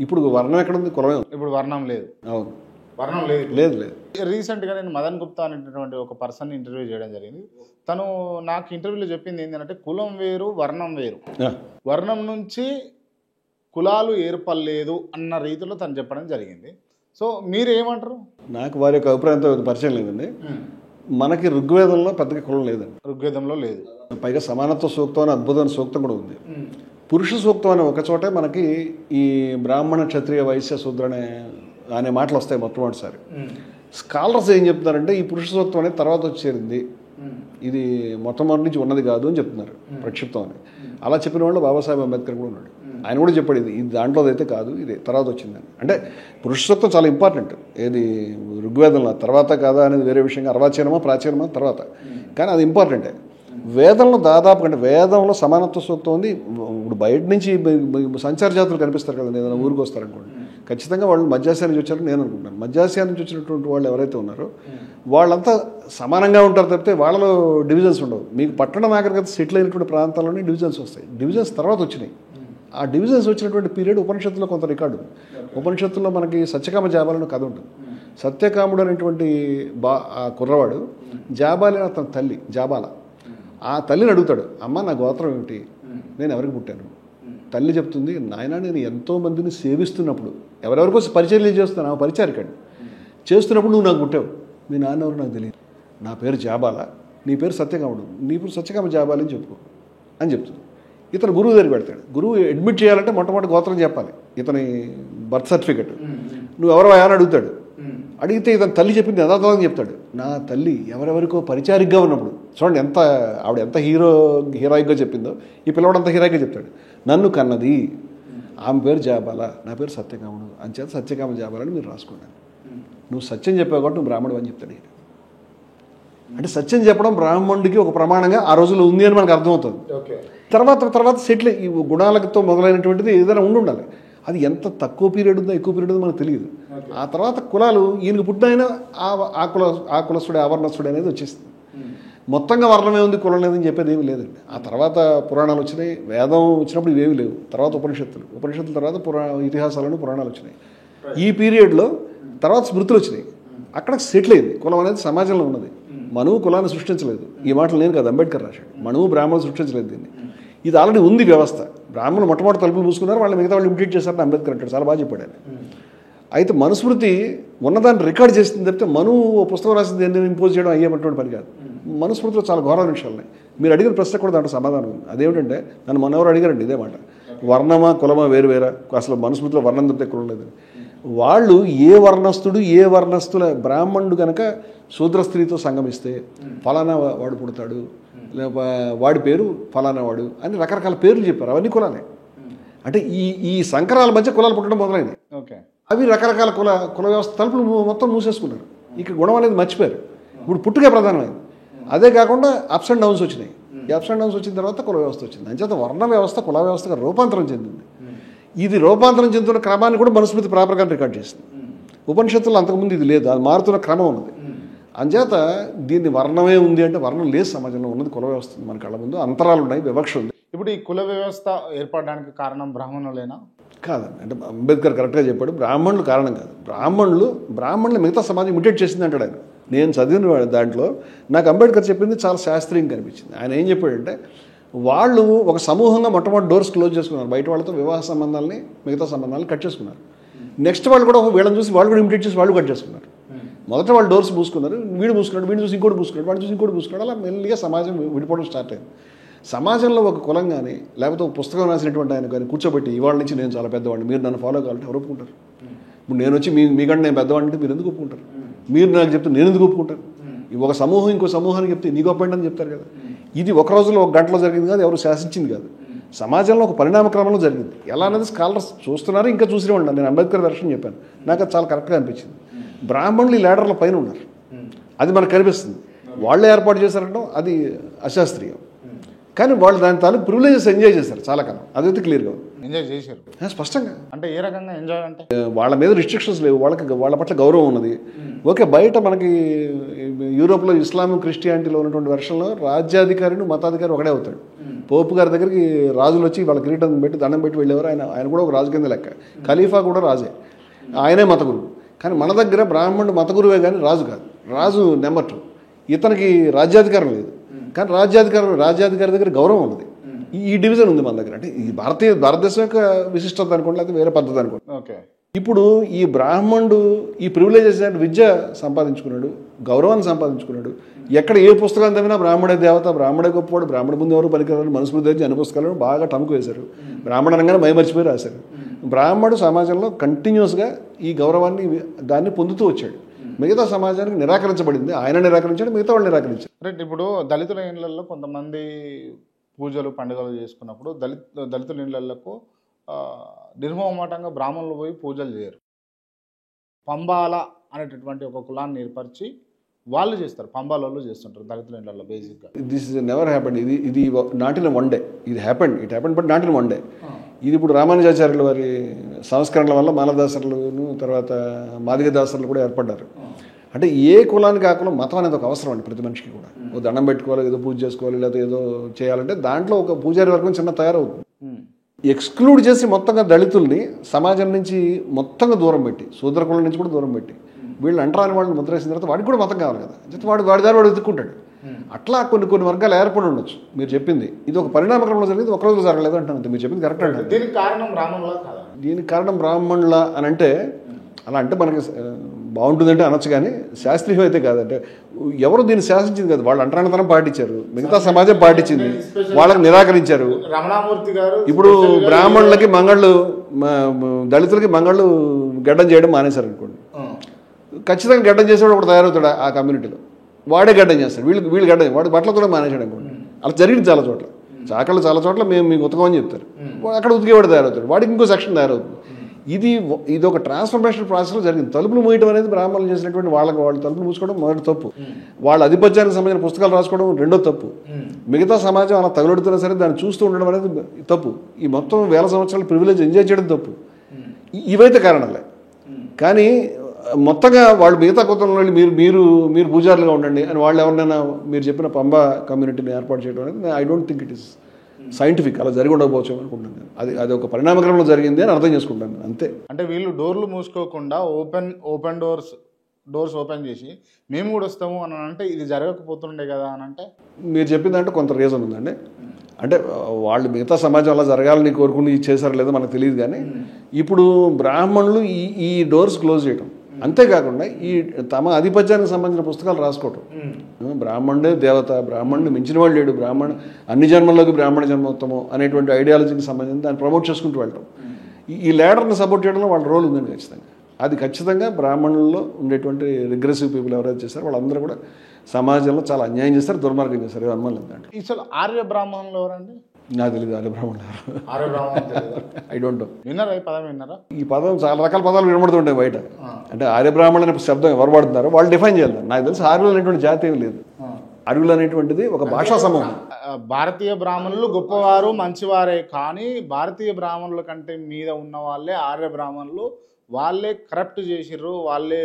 ఇప్పుడు వర్ణం ఎక్కడ ఉంది? కులమే ఉంది. ఇప్పుడు వర్ణం లేదు. అవును, వర్ణం లేదు. లేదు లేదు. రీసెంట్గా నేను మదన్ గుప్తా అనేటటువంటి ఒక పర్సన్ ఇంటర్వ్యూ చేయడం జరిగింది. తను నాకు ఇంటర్వ్యూలో చెప్పింది ఏంటంటే కులం వేరు, వర్ణం వేరు. వర్ణం నుంచి కులాలు ఏర్పడలేదు అన్న రీతిలో తను చెప్పడం జరిగింది. సో మీరు ఏమంటారు? నాకు వారి యొక్క అభిప్రాయంతో పరిచయం లేదండి. మనకి ఋగ్వేదంలో పెద్దగా కులం లేదండి. ఋగ్వేదంలో లేదు. పైగా సమానత్వ సూక్తం అని అద్భుతమైన సూక్తం కూడా ఉంది. పురుష సూక్తం అనే ఒక చోటే మనకి ఈ బ్రాహ్మణ క్షత్రియ వైశ్య శూద్ర అనే మాటలు వస్తాయి మొట్టమొదటిసారి. స్కాలర్స్ ఏం చెప్తున్నారంటే ఈ పురుష సూక్తం అనేది తర్వాత వచ్చేరింది, ఇది మొట్టమొదటి నుంచి ఉన్నది కాదు అని చెప్తున్నారు, ప్రక్షిప్తం అని. అలా చెప్పిన వాళ్ళు బాబాసాహెబ్ అంబేద్కర్ కూడా ఉన్నాడు. ఆయన కూడా చెప్పాడు ఇది దాంట్లోది అయితే కాదు, ఇది తర్వాత వచ్చిందని. అంటే పురుష సూక్తం చాలా ఇంపార్టెంట్. ఏది ఋగ్వేదంలో తర్వాత కాదా అనేది వేరే విషయంగా, అర్వాచీనమా ప్రాచీనమా తర్వాత, కానీ అది ఇంపార్టెంటే. వేదంలో దాదాపు అంటే వేదంలో సమానత్వ సూక్తం ఉంది. ఇప్పుడు బయట నుంచి సంచార జాతులు కనిపిస్తారు కదా, ఏదైనా ఊరికి వస్తారనుకోండి, ఖచ్చితంగా వాళ్ళు మధ్యాసియా నుంచి వచ్చారని నేను అనుకుంటున్నాను. మధ్యాసియా నుంచి వచ్చినటువంటి వాళ్ళు ఎవరైతే ఉన్నారో వాళ్ళంతా సమానంగా ఉంటారు తప్పితే వాళ్ళలో డివిజన్స్ ఉండవు. మీకు పట్టణ నాగరికత సెటిల్ అయినటువంటి ప్రాంతాల్లోనే డివిజన్స్ వస్తాయి. డివిజన్స్ తర్వాత వచ్చినాయి. ఆ డివిజన్స్ వచ్చినటువంటి పీరియడ్ ఉపనిషత్తులో కొంత రికార్డు. ఉపనిషత్తుల్లో మనకి సత్యకామ జాబాలని కథ ఉంటుంది. సత్యకాముడు అనేటువంటి ఆ కుర్రవాడు జాబాలి అతని తల్లి జాబాల, ఆ తల్లిని అడుగుతాడు, అమ్మ నా గోత్రం ఏమిటి, నేను ఎవరికి పుట్టాను? తల్లి చెప్తుంది, నాయన నేను ఎంతోమందిని సేవిస్తున్నప్పుడు ఎవరెవరికో పరిచర్యలు చేస్తాను, ఆ పరిచారికాడు చేస్తున్నప్పుడు నువ్వు నాకు పుట్టావు. మీ నాన్న ఎవరు నాకు తెలియదు, నా పేరు జాబాల, నీ పేరు సత్యకాముడు, నీ పేరు సత్యకామ జాబాలి అని చెప్పుకో అని చెప్తుంది. ఇతను గురువు దగ్గర పెడతాడు. గురువు అడ్మిట్ చేయాలంటే మొట్టమొదటి గోత్రం చెప్పాలి, ఇతని బర్త్ సర్టిఫికెట్. నువ్వు ఎవరో అని అడుగుతాడు. అడిగితే ఇతను తల్లి చెప్పింది యథాతథంగా చెప్తాడు. నా తల్లి ఎవరెవరికో పరిచారికగా ఉన్నప్పుడు, చూడండి ఎంత ఆవిడ ఎంత హీరోయిక్గా చెప్పిందో, ఈ పిల్లవాడు అంత హీరోయిక్గా చెప్తాడు. నన్ను కన్నది ఆమె పేరు జాబాల, నా పేరు సత్యకాముడు, అంచేత సత్యకామ జాబాలని మీరు రాసుకున్నాను. నువ్వు సత్యం చెప్పావు కాబట్టి నువ్వు బ్రాహ్మణుడు అని చెప్తాడు. అంటే సత్యం చెప్పడం బ్రాహ్మణుడికి ఒక ప్రమాణంగా ఆ రోజుల్లో ఉంది అని మనకు అర్థమవుతుంది. తర్వాత సెటిల్ ఈ గుణాలతో మొదలైనటువంటిది ఏదైనా ఉండాలి. అది ఎంత తక్కువ పీరియడ్ ఉందో ఎక్కువ పీరియడ్ ఉందో మనకు తెలియదు. ఆ తర్వాత కులాలు ఈయనకు పుట్టిన ఆ కులస్తుడే ఆవర్ణస్తుడే అనేది వచ్చేస్తుంది. మొత్తంగా వర్ణమే ఉంది, కులం లేదని చెప్పేది ఏమీ లేదండి. ఆ తర్వాత పురాణాలు వచ్చినాయి, వేదం వచ్చినప్పుడు ఇవేమీ లేవు. తర్వాత ఉపనిషత్తుల తర్వాత ఇతిహాసాలను పురాణాలు వచ్చినాయి. ఈ పీరియడ్లో తర్వాత స్మృతులు వచ్చినాయి. అక్కడ సెటిల్ అయింది. కులం అనేది సమాజంలో ఉన్నది. మనువు కులాన్ని సృష్టించలేదు. ఈ మాటలు నేను కాదు, అంబేద్కర్ రాశాడు. మనువు బ్రాహ్మణులు సృష్టించలేదు దీన్ని. ఇది ఆల్రెడీ ఉంది వ్యవస్థ. బ్రాహ్మణులు మొట్టమొదటి తలుపులు పూసుకున్నారు, వాళ్ళు మిగతా వాళ్ళు ఇమిటేట్ చేశారని అంబేద్కర్ అంటాడు. చాలా బాగా చెప్పాడు ఆయన. అయితే మనుస్మృతి ఉన్నదాన్ని రికార్డ్ చేసింది తప్పితే మను పుస్తకం రాసింది ఏంటి ఇంపోజ్ చేయడం అయ్యేటువంటి పని కాదు. మనుస్మృతిలో చాలా ఘోరమైన విషయాలు ఉన్నాయి. మీరు అడిగిన ప్రశ్న కూడా దాంట్లో సమాధానం ఉంది. అదేమిటంటే నన్ను మనెవరు అడిగారండి ఇదే మాట, వర్ణమా కులమా వేరు వేరా, అసలు మనుస్మృతిలో వర్ణం తప్పితే కులం లేదు. వాళ్ళు ఏ వర్ణస్థుడు ఏ వర్ణస్థుల బ్రాహ్మణుడు కనుక శూద్ర స్త్రీతో సంగమిస్తే ఫలానా వాడు పుడతాడు, వాడి పేరు ఫలానా వాడు అని రకరకాల పేర్లు చెప్పారు. అవన్నీ కులాలే. అంటే ఈ సంకరాల మధ్య కులాలు పుట్టడం మొదలైంది. ఓకే, అవి రకరకాల కుల వ్యవస్థ తలుపులు మొత్తం మూసేసుకున్నారు. ఇక గుణం అనేది మర్చిపోయారు. ఇప్పుడు పుట్టుకే ప్రధానమైంది. అదే కాకుండా అప్స్ అండ్ డౌన్స్ వచ్చినాయి. ఈ అప్స్ అండ్ డౌన్స్ వచ్చిన తర్వాత కుల వ్యవస్థ వచ్చింది. అంచేత వర్ణ వ్యవస్థ కుల వ్యవస్థగా రూపాంతరం చెందింది. ఇది రూపాంతరం చెందుతున్న క్రమాన్ని కూడా మనుస్మృతి ప్రాపర్గా రికార్డ్ చేసింది. ఉపనిషత్తుల్లో అంతకుముందు ఇది లేదు, అది మారుతున్న క్రమం ఉన్నది. అంచేత దీన్ని వర్ణమే ఉంది అంటే వర్ణం లేదు, సమాజంలో ఉన్నది కుల వ్యవస్థ మన కళ్ళ ముందు. అంతరాలు ఉన్నాయి, వివక్ష ఉంది. ఇప్పుడు ఈ కుల వ్యవస్థ ఏర్పడడానికి కారణం బ్రాహ్మణులేనా? కాదండి, అంటే అంబేద్కర్ కరెక్ట్గా చెప్పాడు, బ్రాహ్మణులు కారణం కాదు. బ్రాహ్మణులు మిగతా సమాజం ఇమిటేట్ చేసింది అంటాడు ఆయన. నేను చదివిన దాంట్లో నాకు అంబేద్కర్ చెప్పింది చాలా శాస్త్రీయంగా కనిపించింది. ఆయన ఏం చెప్పాడంటే వాళ్ళు ఒక సమూహంగా మొట్టమొదటి డోర్స్ క్లోజ్ చేసుకున్నారు, బయట వాళ్ళతో వివాహ సంబంధాలని మిగతా సంబంధాలను కట్ చేసుకున్నారు. నెక్స్ట్ వాళ్ళు కూడా వీళ్ళని చూసి వాళ్ళు కూడా ఇమిటేట్ చేసి వాళ్ళు కట్ చేసుకున్నారు. మొదట వాళ్ళు డోర్స్ పూసుకున్నారు, వీడు పూసుకున్నాడు, వీడిని చూసి ఇంకోటి పూసుకున్నాడు, వాడిని చూసి ఇంకోటి పూసుకున్నాడు. అలా మెల్లిగా సమాజం విడిపోవడం స్టార్ట్ అయింది. సమాజంలో ఒక కులం కానీ లేకపోతే ఒక పుస్తకం రాసినటువంటి ఆయన కానీ కూర్చోబెట్టి ఇవాళ నుంచి నేను చాలా పెద్దవాడిని, మీరు నన్ను ఫాలో కావాలంటే ఎవరు ఒప్పుకుంటారు? ఇప్పుడు నేను వచ్చి మీకంటే నేను పెద్దవాడిని అంటే మీరు ఎందుకు ఒప్పుకుంటారు? మీరు నాకు చెప్తే నేను ఎందుకు ఒప్పుకుంటాను? ఒక సమూహం ఇంకో సమూహానికి చెప్తే నీ గొప్ప అని చెప్తారు కదా. ఇది ఒక రోజులో ఒక గంటలో జరిగింది కాదు, ఎవరు శాసించింది కాదు. సమాజంలో ఒక పరిణామ క్రమంలో జరిగింది. ఎలా అనేది స్కాలర్స్ చూస్తున్నారు, ఇంకా చూసినే ఉన్నాను. నేను అంబేద్కర్ దర్శనం చెప్పాను, నాకు అది చాలా కరెక్ట్గా అనిపించింది. బ్రాహ్మణులు ఈ లీడర్ల పైన ఉన్నారు, అది మనకు కనిపిస్తుంది. వాళ్ళే ఏర్పాటు చేశారంటే అది అశాస్త్రీయం. కానీ వాళ్ళు దాని తాలూకు ప్రివిలేజెస్ ఎంజాయ్ చేశారు చాలా కాలం, అదైతే క్లియర్గా ఎంజాయ్ చేశారు స్పష్టంగా. అంటే ఏ రకంగా ఎంజాయ్ అంటే వాళ్ళ మీద రిస్ట్రిక్షన్స్ లేవు, వాళ్ళ పట్ల గౌరవం ఉన్నది. ఓకే, బయట మనకి యూరోప్లో ఇస్లాం క్రిస్టియానిటీలో ఉన్నటువంటి వెర్షన్లో రాజ్యాధికారిని మతాధికారి ఒకడే అవుతాడు. పోపు గారి దగ్గరికి రాజులు వచ్చి వాళ్ళ కిరీటం పెట్టి దండం పెట్టి వెళ్ళేవారు. ఆయన కూడా ఒక రాజు కింద లెక్క. ఖలీఫా కూడా రాజే, ఆయనే మత గురువు. కానీ మన దగ్గర బ్రాహ్మణుడు మత గురువే కానీ రాజు కాదు. రాజు నెంబర్ 2, ఇతనికి రాజ్యాధికారం లేదు. కానీ రాజ్యాధికారి దగ్గర గౌరవం ఉన్నది. ఈ డివిజన్ ఉంది మన దగ్గర. అంటే ఈ భారతదేశం యొక్క విశిష్టత అనుకోండి, లేకపోతే వేరే పద్ధతి అనుకోండి. ఓకే, ఇప్పుడు ఈ బ్రాహ్మణుడు ఈ ప్రివిలేజెస్ విద్య సంపాదించుకున్నాడు, గౌరవాన్ని సంపాదించుకున్నాడు. ఎక్కడ ఏ పుస్తకాలు చదివినా బ్రాహ్మడే దేవత, బ్రాహ్మడే గొప్పవాడు, బ్రాహ్మణ ముందు ఎవరు పనికిరారు, మనుస్మృతి దగ్గర అన్ని పుస్తకాలను బాగా టముకు వేశారు. బ్రాహ్మణ రంగానే మైమర్చిపోయి రాశారు. బ్రాహ్మణుడు సమాజంలో కంటిన్యూస్గా ఈ గౌరవాన్ని దాన్ని పొందుతూ వచ్చాడు. మిగతా సమాజానికి నిరాకరించబడింది, ఆయన నిరాకరించాడు, మిగతా వాళ్ళు నిరాకరించారు. రైట్. ఇప్పుడు దళితుల ఇళ్లలో కొంతమంది పూజలు పండుగలు చేసుకున్నప్పుడు దళితుల ఇళ్లకు నిర్మోహమాటంగా బ్రాహ్మణులు పోయి పూజలు చేయరు. పంబాల అనేటటువంటి ఒక కులాన్ని ఏర్పరిచి వాళ్ళు చేస్తారు, పంబాల వాళ్ళు చేస్తుంటారు దళితుల ఇళ్లలో బేసిక్గా. This is never happened. ఇది not in one day. It happened but not in one day. ఇది ఇప్పుడు రామానుజాచార్యుల వారి సంస్కరణల వల్ల మాలదాసరులను తర్వాత మాదిగదాసరులు కూడా ఏర్పడ్డారు. అంటే ఏ కులానికి ఆ కులం మతం అనేది ఒక అవసరం అండి ప్రతి మనిషికి కూడా. ఓ దండం పెట్టుకోవాలి, ఏదో పూజ చేసుకోవాలి, లేకపోతే ఏదో చేయాలంటే దాంట్లో ఒక పూజారి వర్గం చిన్న తయారవుతుంది. ఎక్స్క్లూడ్ చేసి మొత్తంగా దళితుల్ని సమాజం నుంచి మొత్తంగా దూరం పెట్టి, శూద్ర కులం నుంచి కూడా దూరం పెట్టి, వీళ్ళు అంటరాని వాళ్ళని ముద్రేసిన తర్వాత వాడికి కూడా మతం కావాలి కదా, వాడి దారి వాడు వెతుక్కుంటాడు. అట్లా కొన్ని వర్గాలు ఏర్పడి ఉండొచ్చు. మీరు చెప్పింది ఇది ఒక పరిణామక్రమంలో జరిగింది, ఒక రోజు జరగలేదు అంటాను. మీరు చెప్పింది కరెక్ట్ అండి. దీనికి కారణం బ్రాహ్మణులా కాదా? దీనికి కారణం బ్రాహ్మణుల అని అంటే అలా అంటే మనకి బాగుంటుందంటే అనొచ్చు, కానీ శాస్త్రీయం అయితే కాదంటే ఎవరు దీన్ని శాసించింది కాదు. వాళ్ళు అంటరానితనం పాటించారు, మిగతా సమాజం పాటించింది, వాళ్ళకి నిరాకరించారు. రమణామూర్తి గారు ఇప్పుడు బ్రాహ్మణులకి మంగళ్ళు, దళితులకి మంగళ్ళు గడ్డం చేయడం మానేశారు అనుకోండి, ఖచ్చితంగా గడ్డం చేసేవాడు ఒకటి తయారవుతాడు ఆ కమ్యూనిటీలో, వాడే గడ్డం చేస్తాడు. వీళ్ళు గడ్డం, వాడు బట్టలు కూడా మానేశాడు అనుకోండి. అలా జరిగింది చాలా చోట్ల. చాకళ్ళు చాలా చోట్ల మేము మీకు ఉతకమని చెప్తారు, అక్కడ ఉతికేవాడు తయారవుతాడు, వాడికి ఇంకో సెక్షన్ తయారవుతుంది. ఇది ఒక ట్రాన్స్ఫర్మేషన్ ప్రాసెస్లో జరిగింది. తలుపులు మూయటం అనేది బ్రాహ్మణులు చేసినటువంటి వాళ్ళు తలుపులు మూసుకోవడం మొదటి తప్పు. వాళ్ళ ఆధిపత్యానికి సంబంధించిన పుస్తకాలు రాసుకోవడం రెండో తప్పు. మిగతా సమాజం అలా తగులుతున్నా సరే దాన్ని చూస్తూ ఉండడం అనేది తప్పు. ఈ మొత్తం వేల సంవత్సరాల ప్రివిలేజ్ ఎంజాయ్ చేయడం తప్పు. ఇవైతే కారణాలే. కానీ మొత్తంగా వాళ్ళు మిగతా కుటుంబంలో మీరు పూజారులుగా ఉండండి అని వాళ్ళు ఎవరినైనా మీరు చెప్పిన పంబా కమ్యూనిటీని ఏర్పాటు చేయడం అనేది I don't think it is scientific. అలా జరిగి ఉండకపోవచ్చు అనుకుంటున్నాను నేను. అది ఒక పరిణామక్రమంలో జరిగింది అని అర్థం చేసుకుంటాను అంతే. అంటే వీళ్ళు డోర్లు మూసుకోకుండా ఓపెన్ డోర్స్ ఓపెన్ చేసి మేము కూడా వస్తాము అని అంటే ఇది జరగకపోతుండే కదా అని అంటే మీరు చెప్పిందంటే కొంత రీజన్ ఉందండి. అంటే వాళ్ళు మిగతా సమాజం అలా జరగాలని కోరుకుని చేశారో లేదో మనకు తెలియదు. కానీ ఇప్పుడు బ్రాహ్మణులు ఈ డోర్స్ క్లోజ్ చేయడం, అంతేకాకుండా ఈ తమ ఆధిపత్యానికి సంబంధించిన పుస్తకాలు రాసుకోవటం, బ్రాహ్మణుడే దేవత, బ్రాహ్మణుడు మించిన వాళ్ళు లేడు, అన్ని జన్మల్లోకి బ్రాహ్మణ జన్మోత్తమం అనేటువంటి ఐడియాలజీకి సంబంధించి దాన్ని ప్రమోట్ చేసుకుంటూ వెళ్ళటం, ఈ లీడర్ని సపోర్ట్ చేయడంలో వాళ్ళ రోల్ ఉందండి ఖచ్చితంగా. అది ఖచ్చితంగా బ్రాహ్మణుల్లో ఉండేటువంటి రిగ్రెసివ్ పీపుల్ ఎవరైతే చేస్తారో వాళ్ళందరూ కూడా సమాజంలో చాలా అన్యాయం చేస్తారు, దుర్మార్గం చేస్తారు, అనుమానం లేదు దాంట్లో. అసలు ఆర్య బ్రాహ్మణులు ఎవరండి? నాకు తెలియదు ఆర్య బ్రాహ్మణులు. ఆర్య బ్రాహ్మణులు ఐ డోంట్ నో. విన్నారా ఈ పదం? విన్నారా? ఈ పదం చాలా రకాల పదాలు వినబడుతుంటాయి బయట. అంటే ఆర్య బ్రాహ్మణులు అనే శబ్దం ఎవరు వాడుతున్నారు వాళ్ళు డిఫైన్ చేయాలి. నాకు తెలిసి ఆర్యులు అనేటువంటి జాతి ఏం లేదు. ఆర్యులు అనేటువంటిది ఒక భాషా సమూహం. భారతీయ బ్రాహ్మణులు గొప్పవారు, మంచివారే, కానీ భారతీయ బ్రాహ్మణుల కంటే మీద ఉన్న వాళ్ళే ఆర్య బ్రాహ్మణులు, వాళ్ళే కరప్ట్ చేసిర్రు, వాళ్ళే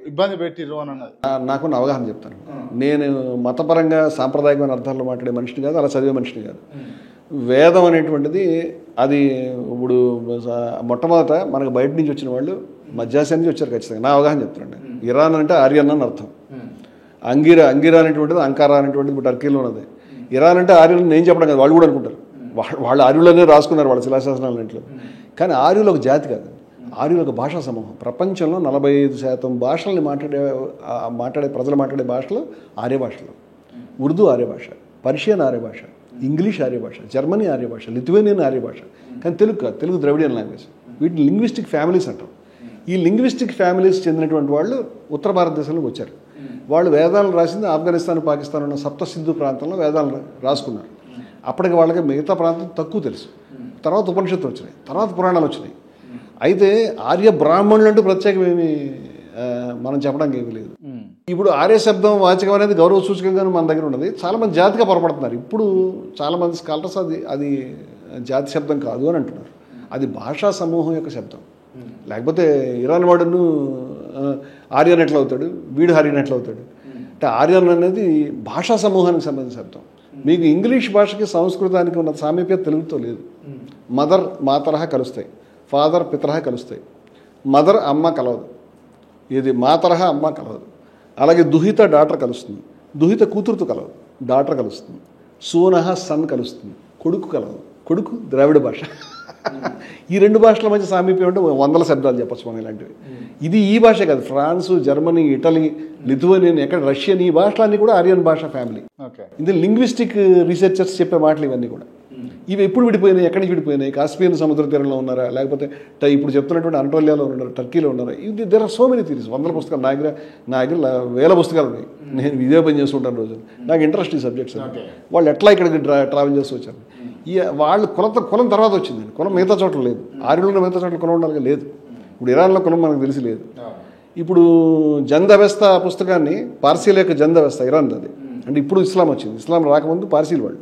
ఇబ్బంది పెట్టిర్రు అని అన్నది నాకున్న అవగాహన చెప్తాను. నేను మతపరంగా సాంప్రదాయకమైన అర్థాల్లో మాట్లాడే మనిషిని కాదు, అలా చదివే మనిషిని కాదు. వేదం అనేటువంటిది అది ఇప్పుడు మొట్టమొదట మనకు బయట నుంచి వచ్చిన వాళ్ళు మధ్యాసియా నుంచి వచ్చారు ఖచ్చితంగా. నా అవగాహన చెప్తానండి. ఇరాన్ అంటే ఆర్యన్ అని అర్థం. అంగిరా అనేటువంటిది, అంకారా అనేటువంటిది ఇప్పుడు టర్కీలో ఉన్నది. ఇరాన్ అంటే ఆర్యులు నేను చెప్పడం కాదు, వాళ్ళు కూడా అనుకుంటారు. వాళ్ళు ఆర్యులనే రాసుకున్నారు వాళ్ళ శిలాశాసనాలన్నింటిలో. కానీ ఆర్యులు ఒక జాతి కాదు, ఆర్యులు ఒక భాషా సమూహం. ప్రపంచంలో 45% భాషల్ని మాట్లాడే ప్రజలు మాట్లాడే భాషలు ఆర్య భాషలు. ఉర్దూ ఆర్య భాష, పర్షియన్ ఆర్య భాష, ఇంగ్లీష్ ఆర్య భాష, జర్మనీ ఆర్య భాష, లిథువేనియన్ ఆర్య భాష. కానీ తెలుగు కాదు, తెలుగు ద్రవిడియన్ లాంగ్వేజ్. వీటిని లింగ్విస్టిక్ ఫ్యామిలీస్ అంటాం. ఈ లింగ్విస్టిక్ ఫ్యామిలీస్ చెందినటువంటి వాళ్ళు ఉత్తర భారతదేశంలోకి వచ్చారు. వాళ్ళు వేదాలను రాసింది ఆఫ్ఘనిస్తాన్, పాకిస్తాన్ ఉన్న సప్త సింధు ప్రాంతంలో వేదాలను రాసుకున్నారు. అప్పటికి వాళ్ళకి మిగతా ప్రాంతం తక్కువ తెలుసు. తర్వాత ఉపనిషత్తులు వచ్చినాయి, తర్వాత పురాణాలు వచ్చినాయి. అయితే ఆర్య బ్రాహ్మణులు అంటూ ప్రత్యేకమేమి మనం చెప్పడానికి ఏమీ లేదు. ఇప్పుడు ఆర్య శబ్దం వాచకం అనేది గౌరవ సూచకంగానే మన దగ్గర ఉన్నది. చాలామంది జాతిగా పొరపడుతున్నారు. ఇప్పుడు చాలామంది స్కాలర్స్ అది జాతి శబ్దం కాదు అని అంటున్నారు. అది భాషా సమూహం యొక్క శబ్దం. లేకపోతే ఇరాన్ వాడును ఆర్యన్ ఎట్లా అవుతాడు, వీడు ఆర్యన్ ఎట్లా అవుతాడు అంటే ఆర్యన్ అనేది భాషా సమూహానికి సంబంధించిన శబ్దం. మీకు ఇంగ్లీష్ భాషకి సంస్కృతానికి ఉన్న సామీప్యత తెలుగుతో లేదు. మదర్ మాతరహ కలుస్తాయి, ఫాదర్ పితరహ కలుస్తాయి. మదర్ అమ్మ కలవదు, ఇది మాతరహ అమ్మ కలవదు. అలాగే దుహిత డాటర్ కలుస్తుంది, దుహిత కూతురుతో కలవదు, డాటర్ కలుస్తుంది. సూనహ సన్ కలుస్తుంది, కొడుకు కలవదు, కొడుకు ద్రావిడ భాష. ఈ రెండు భాషల మధ్య సామీప్యం అంటే 100 శబ్దాలు చెప్పచ్చు మనం ఇలాంటివి. ఇది ఈ భాష కాదు, ఫ్రాన్స్, జర్మనీ, ఇటలీ, లిథువేనియన్, ఎక్కడ రష్యన్, ఈ భాషలన్నీ కూడా ఆర్యన్ భాషా ఫ్యామిలీ. ఇది లింగ్విస్టిక్ రీసెర్చర్స్ చెప్పే మాటలు ఇవన్నీ కూడా. ఇవి ఎప్పుడు విడిపోయినాయి, ఎక్కడి నుంచి విడిపోయినాయి? కాస్పియన్ సముద్ర తీరంలో ఉన్నారా, లేకపోతే ఇప్పుడు చెప్తున్నటువంటి అంటోలియాలో ఉన్నారా, టర్కీలో ఉన్నారా? ఇది there are so many theories. 100 పుస్తకాలు నా దగ్గర 1000 పుస్తకాలు ఉన్నాయి. నేను ఇదే పని చేస్తుంటాను రోజు. నాకు ఇంట్రెస్ట్ ఈ సబ్జెక్ట్స్. వాళ్ళు ఎట్లా ఇక్కడికి ట్రావెల్ చేస్తూ వచ్చారు. వాళ్ళు కులం తర్వాత వచ్చిందండి. కులం మిగతా చోట్ల లేదు. ఆర్యుల్లో మిగతా చోట్ల కులం ఉండాలి లేదు. ఇప్పుడు ఇరాన్లో కులం మనకు తెలిసి లేదు. ఇప్పుడు జందవెస్త పుస్తకాన్ని, పార్సీల యొక్క జందవెస్త ఇరాన్ అది. అంటే ఇప్పుడు ఇస్లాం వచ్చింది. ఇస్లాం రాకముందు పార్సీలు వాళ్ళు,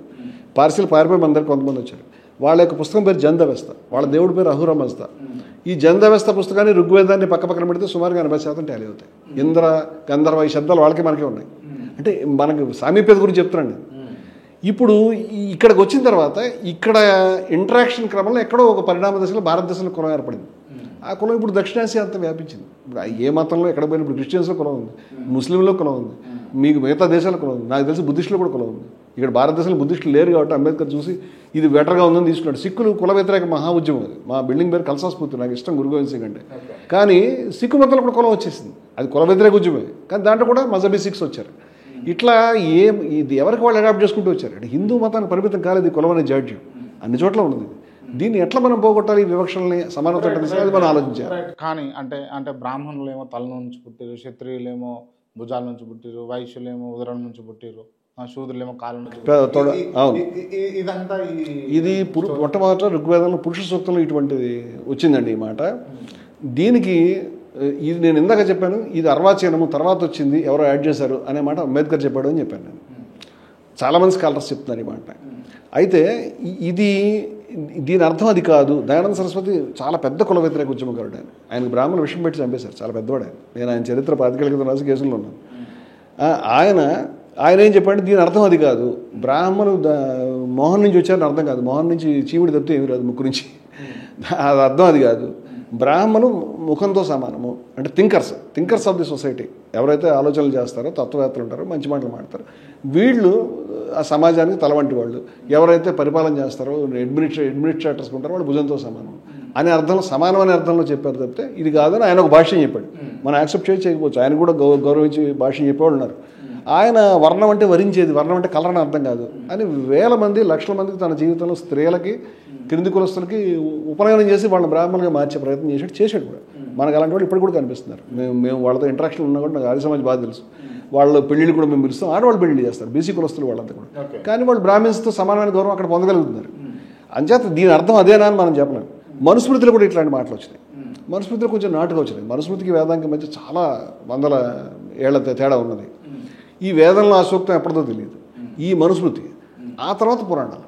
పార్సీలు పారిపోయి మన దగ్గర కొంతమంది వచ్చారు. వాళ్ళ యొక్క పుస్తకం పేరు జందవెస్త, వాళ్ళ దేవుడి పేరు అహురమజ్ద. ఈ జందవెస్త పుస్తకాన్ని, ఋగ్వేదాన్ని పక్కన పెడితే సుమారుగా 80% టాలీ అవుతాయి. ఇంద్ర, గంధర్వ, ఈ శబ్దాలు వాళ్ళకి మనకే ఉన్నాయి. అంటే మనకు సామీప్యత గురించి చెప్తున్నాను. ఇప్పుడు ఇక్కడికి వచ్చిన తర్వాత ఇక్కడ ఇంటరాక్షన్ క్రమంలో ఎక్కడో ఒక పరిణామ దశలో భారతదేశంలో కులం ఏర్పడింది. ఆ కులం ఇప్పుడు దక్షిణాసియా అంతా వ్యాపించింది. ఇప్పుడు ఏ మతంలో ఎక్కడ పోయినా ఇప్పుడు క్రిస్టియన్స్లో కులం ఉంది, ముస్లింలో కులం ఉంది, మీకు మిగతా దేశాల్లో కులం ఉంది. నాకు తెలిసి బుద్ధిస్టులో కూడా కులం ఉంది. ఇక్కడ భారతదేశంలో బుద్ధిస్టులు లేరు కాబట్టి అంబేద్కర్ చూసి ఇది బెటర్గా ఉందని తీసుకున్నాడు. సిక్కులు కుల వ్యతిరేక మహా ఉద్యమం అది. మా బిల్డింగ్ పేరు కల్సా స్ఫూర్తి, నాకు ఇష్టం గురు గోవింద్ సింగ్ అంటే. కానీ సిక్కు మతంలో కూడా కులం వచ్చేసింది. అది కుల వ్యతిరేక ఉద్యమే, కానీ దాంట్లో కూడా మజహబీ సిక్స్ వచ్చారు. ఇట్లా ఇది ఎవరికి వాళ్ళు అడాప్ట్ చేసుకుంటూ వచ్చారు. అంటే హిందూ మతానికి పరిమితం కాలేదు కులం అనే జాడ్యం, అన్ని చోట్ల ఉన్నది. దీన్ని ఎట్లా మనం పోగొట్టాలి, ఈ వివక్షల్ని సమానత మనం ఆలోచించాలి. కానీ అంటే బ్రాహ్మణులు ఏమో తల నుంచి పుట్టిరు, క్షత్రియులు ఏమో భుజాల నుంచి పుట్టిరు, వైశ్యులు ఏమో ఉదరం నుంచి పుట్టిరు, శూద్రులు ఏమో కాళ్ళ నుంచి. అవును, ఇదంతా ఇది మొట్టమొదట ఋగ్వేదంలో పురుష సూక్తంలో ఇటువంటిది వచ్చిందండి ఈ మాట. దీనికి ఇది నేను ఇందాక చెప్పాను, ఇది అర్వాచీనము తర్వాత వచ్చింది, ఎవరో యాడ్ చేశారు అనే మాట అంబేద్కర్ చెప్పాడు అని చెప్పాను నేను. చాలామంది స్కాలర్స్ చెప్తున్నారు ఈ మాట. అయితే దీని అర్థం అది కాదు. దయానంద సరస్వతి చాలా పెద్ద కుల వ్యతిరేక ఉద్యమకారుడు. ఆయనకు బ్రాహ్మణ విషయం పెట్టి చంపేశారు, చాలా పెద్దవాడు ఆయన. నేను ఆయన చరిత్ర 5 క్రితం రాసి కేసుల్లో ఉన్నాను. ఆయన ఏం చెప్పాడు, దీని అర్థం అది కాదు. బ్రాహ్మణులు మోహన్ నుంచి వచ్చారని అర్థం కాదు, మోహన్ నుంచి చీవుడి తప్పితే ఏమి రాదు ముక్కు నుంచి, అది అర్థం అది కాదు. బ్రాహ్మణులు ముఖంతో సమానము, అంటే థింకర్స్ ఆఫ్ ది సొసైటీ. ఎవరైతే ఆలోచనలు చేస్తారో, తత్వవేత్తలు ఉంటారో, మంచి మాటలు మాడతారో, వీళ్ళు ఆ సమాజానికి తల వంటి వాళ్ళు. ఎవరైతే పరిపాలన చేస్తారో, అడ్మినిస్ట్రేటర్స్ ఉంటారో వాళ్ళు భుజంతో సమానం. అనే అర్థంలో సమానమైన అర్థంలో చెప్పారు తప్పితే ఇది కాదని ఆయన ఒక భాష్యం చెప్పాడు. మనం యాక్సెప్ట్ చేయకపోవచ్చు, ఆయన కూడా గౌరవించి భాష్యం చెప్పేవాళ్ళు ఉన్నారు. ఆయన వర్ణం అంటే వరించేది, వర్ణం అంటే కలర్ అని అర్థం కాదు అని వేల మంది లక్షల మందికి తన జీవితంలో స్త్రీలకి క్రింది కులస్తులకి ఉపనయనం చేసి వాళ్ళని బ్రాహ్మణులుగా మార్చే ప్రయత్నం చేశాడు కూడా. మనకు అలాంటి వాళ్ళు ఇప్పుడు కూడా కనిపిస్తున్నారు. మేము వాళ్ళతో ఇంటరాక్షన్ ఉన్నా కూడా నాకు ఆర్య సమాజ్ బాగా తెలుసు. వాళ్ళ పెళ్ళిళ్ళు కూడా మేము పిలుస్తాం, ఆడవాళ్ళు పెళ్లి చేస్తారు, బీసీ కులస్తులు వాళ్ళంతా కూడా. కానీ వాళ్ళు బ్రాహ్మిన్స్తో సమానమైన గౌరవం అక్కడ పొందగలుగుతున్నారు. అంచేత దీని అర్థం అదేనా అని మనం చెప్పలేము. మనుస్మృతిలో కూడా ఇట్లాంటి మాటలు వచ్చినాయి. మనుస్మృతిలో కొంచెం నాటుగా వచ్చినాయి. మనుస్మృతికి వేదాంగం మధ్య చాలా వందల ఏళ్ల తేడా ఉన్నది. ఈ వేదంలో ఆ సూక్తం ఎప్పటిదో తెలియదు, ఈ మనుస్మృతి, ఆ తర్వాత పురాణాలు,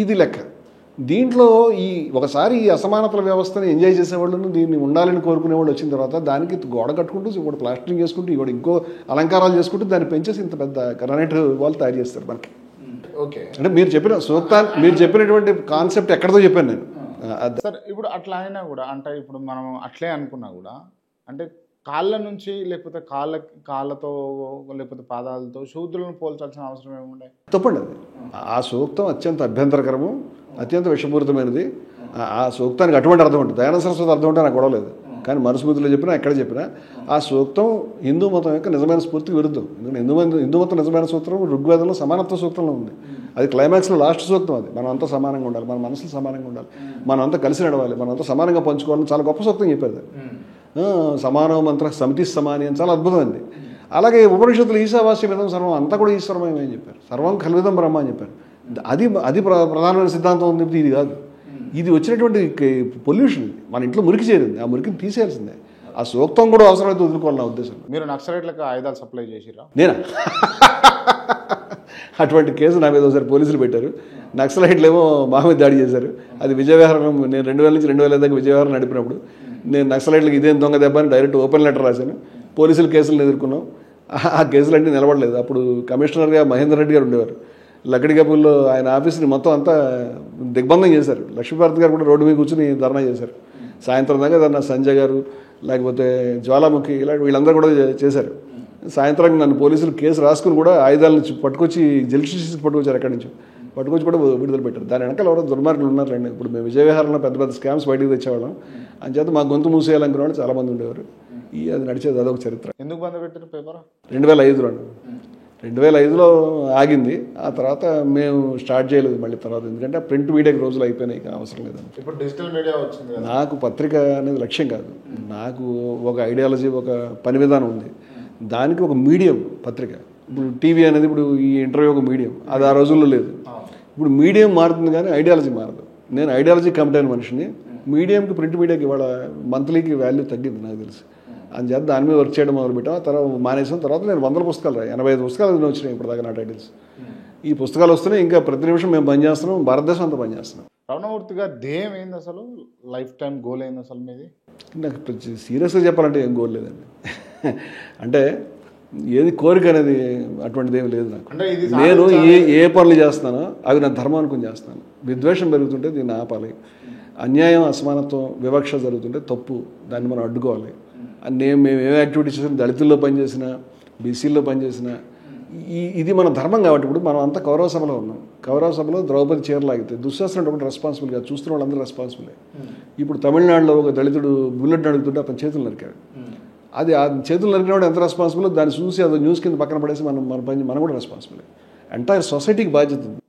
ఇది లెక్క. దీంట్లో ఒకసారి ఈ అసమానతల వ్యవస్థని ఎంజాయ్ చేసేవాళ్ళను, దీన్ని ఉండాలని కోరుకునేవాళ్ళు వచ్చిన తర్వాత దానికి గోడ కట్టుకుంటూ ఇంకోటి ప్లాస్టరింగ్ చేసుకుంటూ ఇంకోటి ఇంకో అలంకారాలు చేసుకుంటూ దాన్ని పెంచేసి ఇంత పెద్ద గ్రానైట్ వాళ్ళు తయారు చేస్తారు మనకి. ఓకే, అంటే మీరు చెప్పిన సూక్తాన్ని, మీరు చెప్పినటువంటి కాన్సెప్ట్ ఎక్కడితో చెప్పాను నేను. సార్ ఇప్పుడు అట్లా అయినా కూడా అంటే ఇప్పుడు మనం అట్లే అనుకున్నా కూడా అంటే కాళ్ళ నుంచి లేకపోతే కాళ్ళతో లేకపోతే పాదాలతో శూద్రులను పోల్చాల్సిన అవసరం ఏముండే? తప్పండి అది. ఆ సూక్తం అత్యంత అభ్యంతరకరము, అత్యంత విషపూరితమైనది. ఆ సూక్తానికి అటువంటి అర్థం ఉంటుంది. దయానంద సరస్వతి అర్థం ఉంటే నాకు గొడవలేదు. కానీ మనుస్మృతిలో చెప్పినా ఎక్కడ చెప్పినా ఆ సూక్తం హిందూ మతం యొక్క నిజమైన స్ఫూర్తికి విరుద్ధం. ఎందుకంటే హిందూ మతం నిజమైన సూత్రం ఋగ్వేదంలో సమానత్వ సూత్రంలో ఉంది. అది క్లైమాక్స్లో లాస్ట్ సూక్తం. అది మనం అంతా సమానంగా ఉండాలి, మన మనసులు సమానంగా ఉండాలి, మనం అంతా కలిసి నడవాలి, మనం అంతా సమానంగా పంచుకోవాలని చాలా గొప్ప సూక్తం చెప్పారు. సమానవ మంత్ర సమితి సమాని అని చాలా అద్భుతమైంది. అలాగే ఉపనిషత్తులు ఈశావాస్యమిదం సర్వం, అంతా కూడా ఈశ్వరమయం అని చెప్పారు. సర్వం కల్విదం బ్రహ్మ అని చెప్పారు. అది ప్రధానమైన సిద్ధాంతం ఉంది. ఇది కాదు, ఇది వచ్చినటువంటి పొల్యూషన్. మన ఇంట్లో మురికి చేరింది, ఆ మురికిని తీసేయాల్సిందే. ఆ సూక్తం కూడా అవసరమైతే వదులుకోవాలి నా ఉద్దేశం. మీరు నక్సలైట్లకు ఆయుధాలు సప్లై చేసిరా? నేనా? అటువంటి కేసు నా మీద ఒకసారి పోలీసులు పెట్టారు. నక్సలైట్లు ఏమో మా మీద దాడి చేశారు. అది విజయవిహారం. నేను 2000 నుంచి 2005 దాకా విజయవిహారం నడిపినప్పుడు నేను నక్సలైట్లకు ఇదేం దొంగ దెబ్బ అని డైరెక్ట్ ఓపెన్ లెటర్ రాశాను. పోలీసులు కేసులను ఎదుర్కొన్నాం. ఆ కేసులు అంటే నిలబడలేదు. అప్పుడు కమిషనర్గా మహేందర్ రెడ్డి గారు ఉండేవారు. లక్కడికపూర్లో ఆయన ఆఫీస్ని మొత్తం అంతా దిగ్బంధం చేశారు. లక్ష్మీభారతి గారు కూడా రోడ్డు మీద కూర్చొని ధర్నా చేశారు. సాయంత్రం దాకా ధర్నా సంజయ్ గారు, లేకపోతే జ్వాలాముఖి, ఇలాంటి వీళ్ళందరూ కూడా చేశారు. సాయంత్రం నన్ను పోలీసులు కేసు రాసుకుని కూడా ఆయుధాలను పట్టుకొచ్చి జెల్సిసి పట్టుకొచ్చారు. ఎక్కడి నుంచి పట్టుకొచ్చి కూడా విడుదల పెట్టారు. దాని వెనకాల ఎవరో దుర్మార్గులు ఉన్నారండి. ఇప్పుడు మేము విజయవిహారంలో పెద్ద పెద్ద స్కామ్స్ బయటకు తెచ్చేవాళ్ళం. అంచేత మా గొంతు మూసేయాలనుకునే వాళ్ళు చాలామంది ఉండేవారు. అది నడిచేది, అదొక చరిత్ర. ఎందుకు బంద్ పెట్టారు పేపర్? 2005లో అండి. 2005లో ఆగింది. ఆ తర్వాత మేము స్టార్ట్ చేయలేదు మళ్ళీ తర్వాత. ఎందుకంటే ప్రింట్ మీడియాకి రోజులు అయిపోయినాయి, అవసరం లేదండి. ఇప్పుడు డిజిటల్ మీడియా వచ్చింది. నాకు పత్రిక అనేది లక్ష్యం కాదు. నాకు ఒక ఐడియాలజీ, ఒక పని విధానం ఉంది. దానికి ఒక మీడియం పత్రిక. ఇప్పుడు టీవీ అనేది ఇప్పుడు ఈ ఇంటర్వ్యూ ఒక మీడియం, అది ఆ రోజుల్లో లేదు. ఇప్పుడు మీడియం మారుతుంది కానీ ఐడియాలజీ మారదు. నేను ఐడియాలజీ కమిటీ అయిన మనిషిని. మీడియంకి, ప్రింట్ మీడియాకి ఇవాళ మంత్లీకి వాల్యూ తగ్గింది నాకు తెలిసి. అందుచేత దాని మీద వర్క్ చేయడం మొదలుపెట్టాం. తర్వాత మానేసిన తర్వాత నేను 100 పుస్తకాలు 85 పుస్తకాలు వచ్చినాయి ఇప్పటిదాకా నా టైటిల్స్. ఈ పుస్తకాలు వస్తున్నాయి. ఇంకా ప్రతి నిమిషం మేము పనిచేస్తున్నాం. భారతదేశం అంతా పనిచేస్తున్నాం. రమణమూర్తి గారు ధ్యేయం ఏంది అసలు? లైఫ్ టైం గోల్ ఏంది అసలు మీది? నాకు సీరియస్గా చెప్పాలంటే ఏం గోల్ లేదండి. అంటే ఏది కోరిక అనేది అటువంటిది ఏమి లేదు నాకు. నేను ఏ పనులు చేస్తున్నానో అవి నా ధర్మం అనుకుని చేస్తాను. విద్వేషం పెరుగుతుంటే దీన్ని ఆపాలి. అన్యాయం, అసమానత్వం, వివక్ష జరుగుతుంటే తప్పు, దాన్ని మనం అడ్డుకోవాలి. మేము ఏం యాక్టివిటీస్ చేసినా, దళితుల్లో పనిచేసినా, బీసీల్లో పనిచేసినా, ఇది మన ధర్మం. కాబట్టి ఇప్పుడు మనం అంతా కౌరవ సభలో ఉన్నాం. కౌరవ సభలో ద్రౌపది చీరలాగితే దుశ్శాసనం ఒకటి రెస్పాన్సిబుల్ కాదు, చూస్తున్న వాళ్ళందరూ రెస్పాన్సిబులే. ఇప్పుడు తమిళనాడులో ఒక దళితుడు బుల్లెట్ అడుగుతుంటే అతను చేతులు నరికాడు. అది ఆ చేతులు నరికినవాడు ఎంత రెస్పాన్సిబుల్, దాన్ని చూసి అది న్యూస్ కింద పక్కన పడేసి మనం కూడా రెస్పాన్సిబుల్. ఎంటైర్ సొసైటీకి బాధ్యత ఉంది.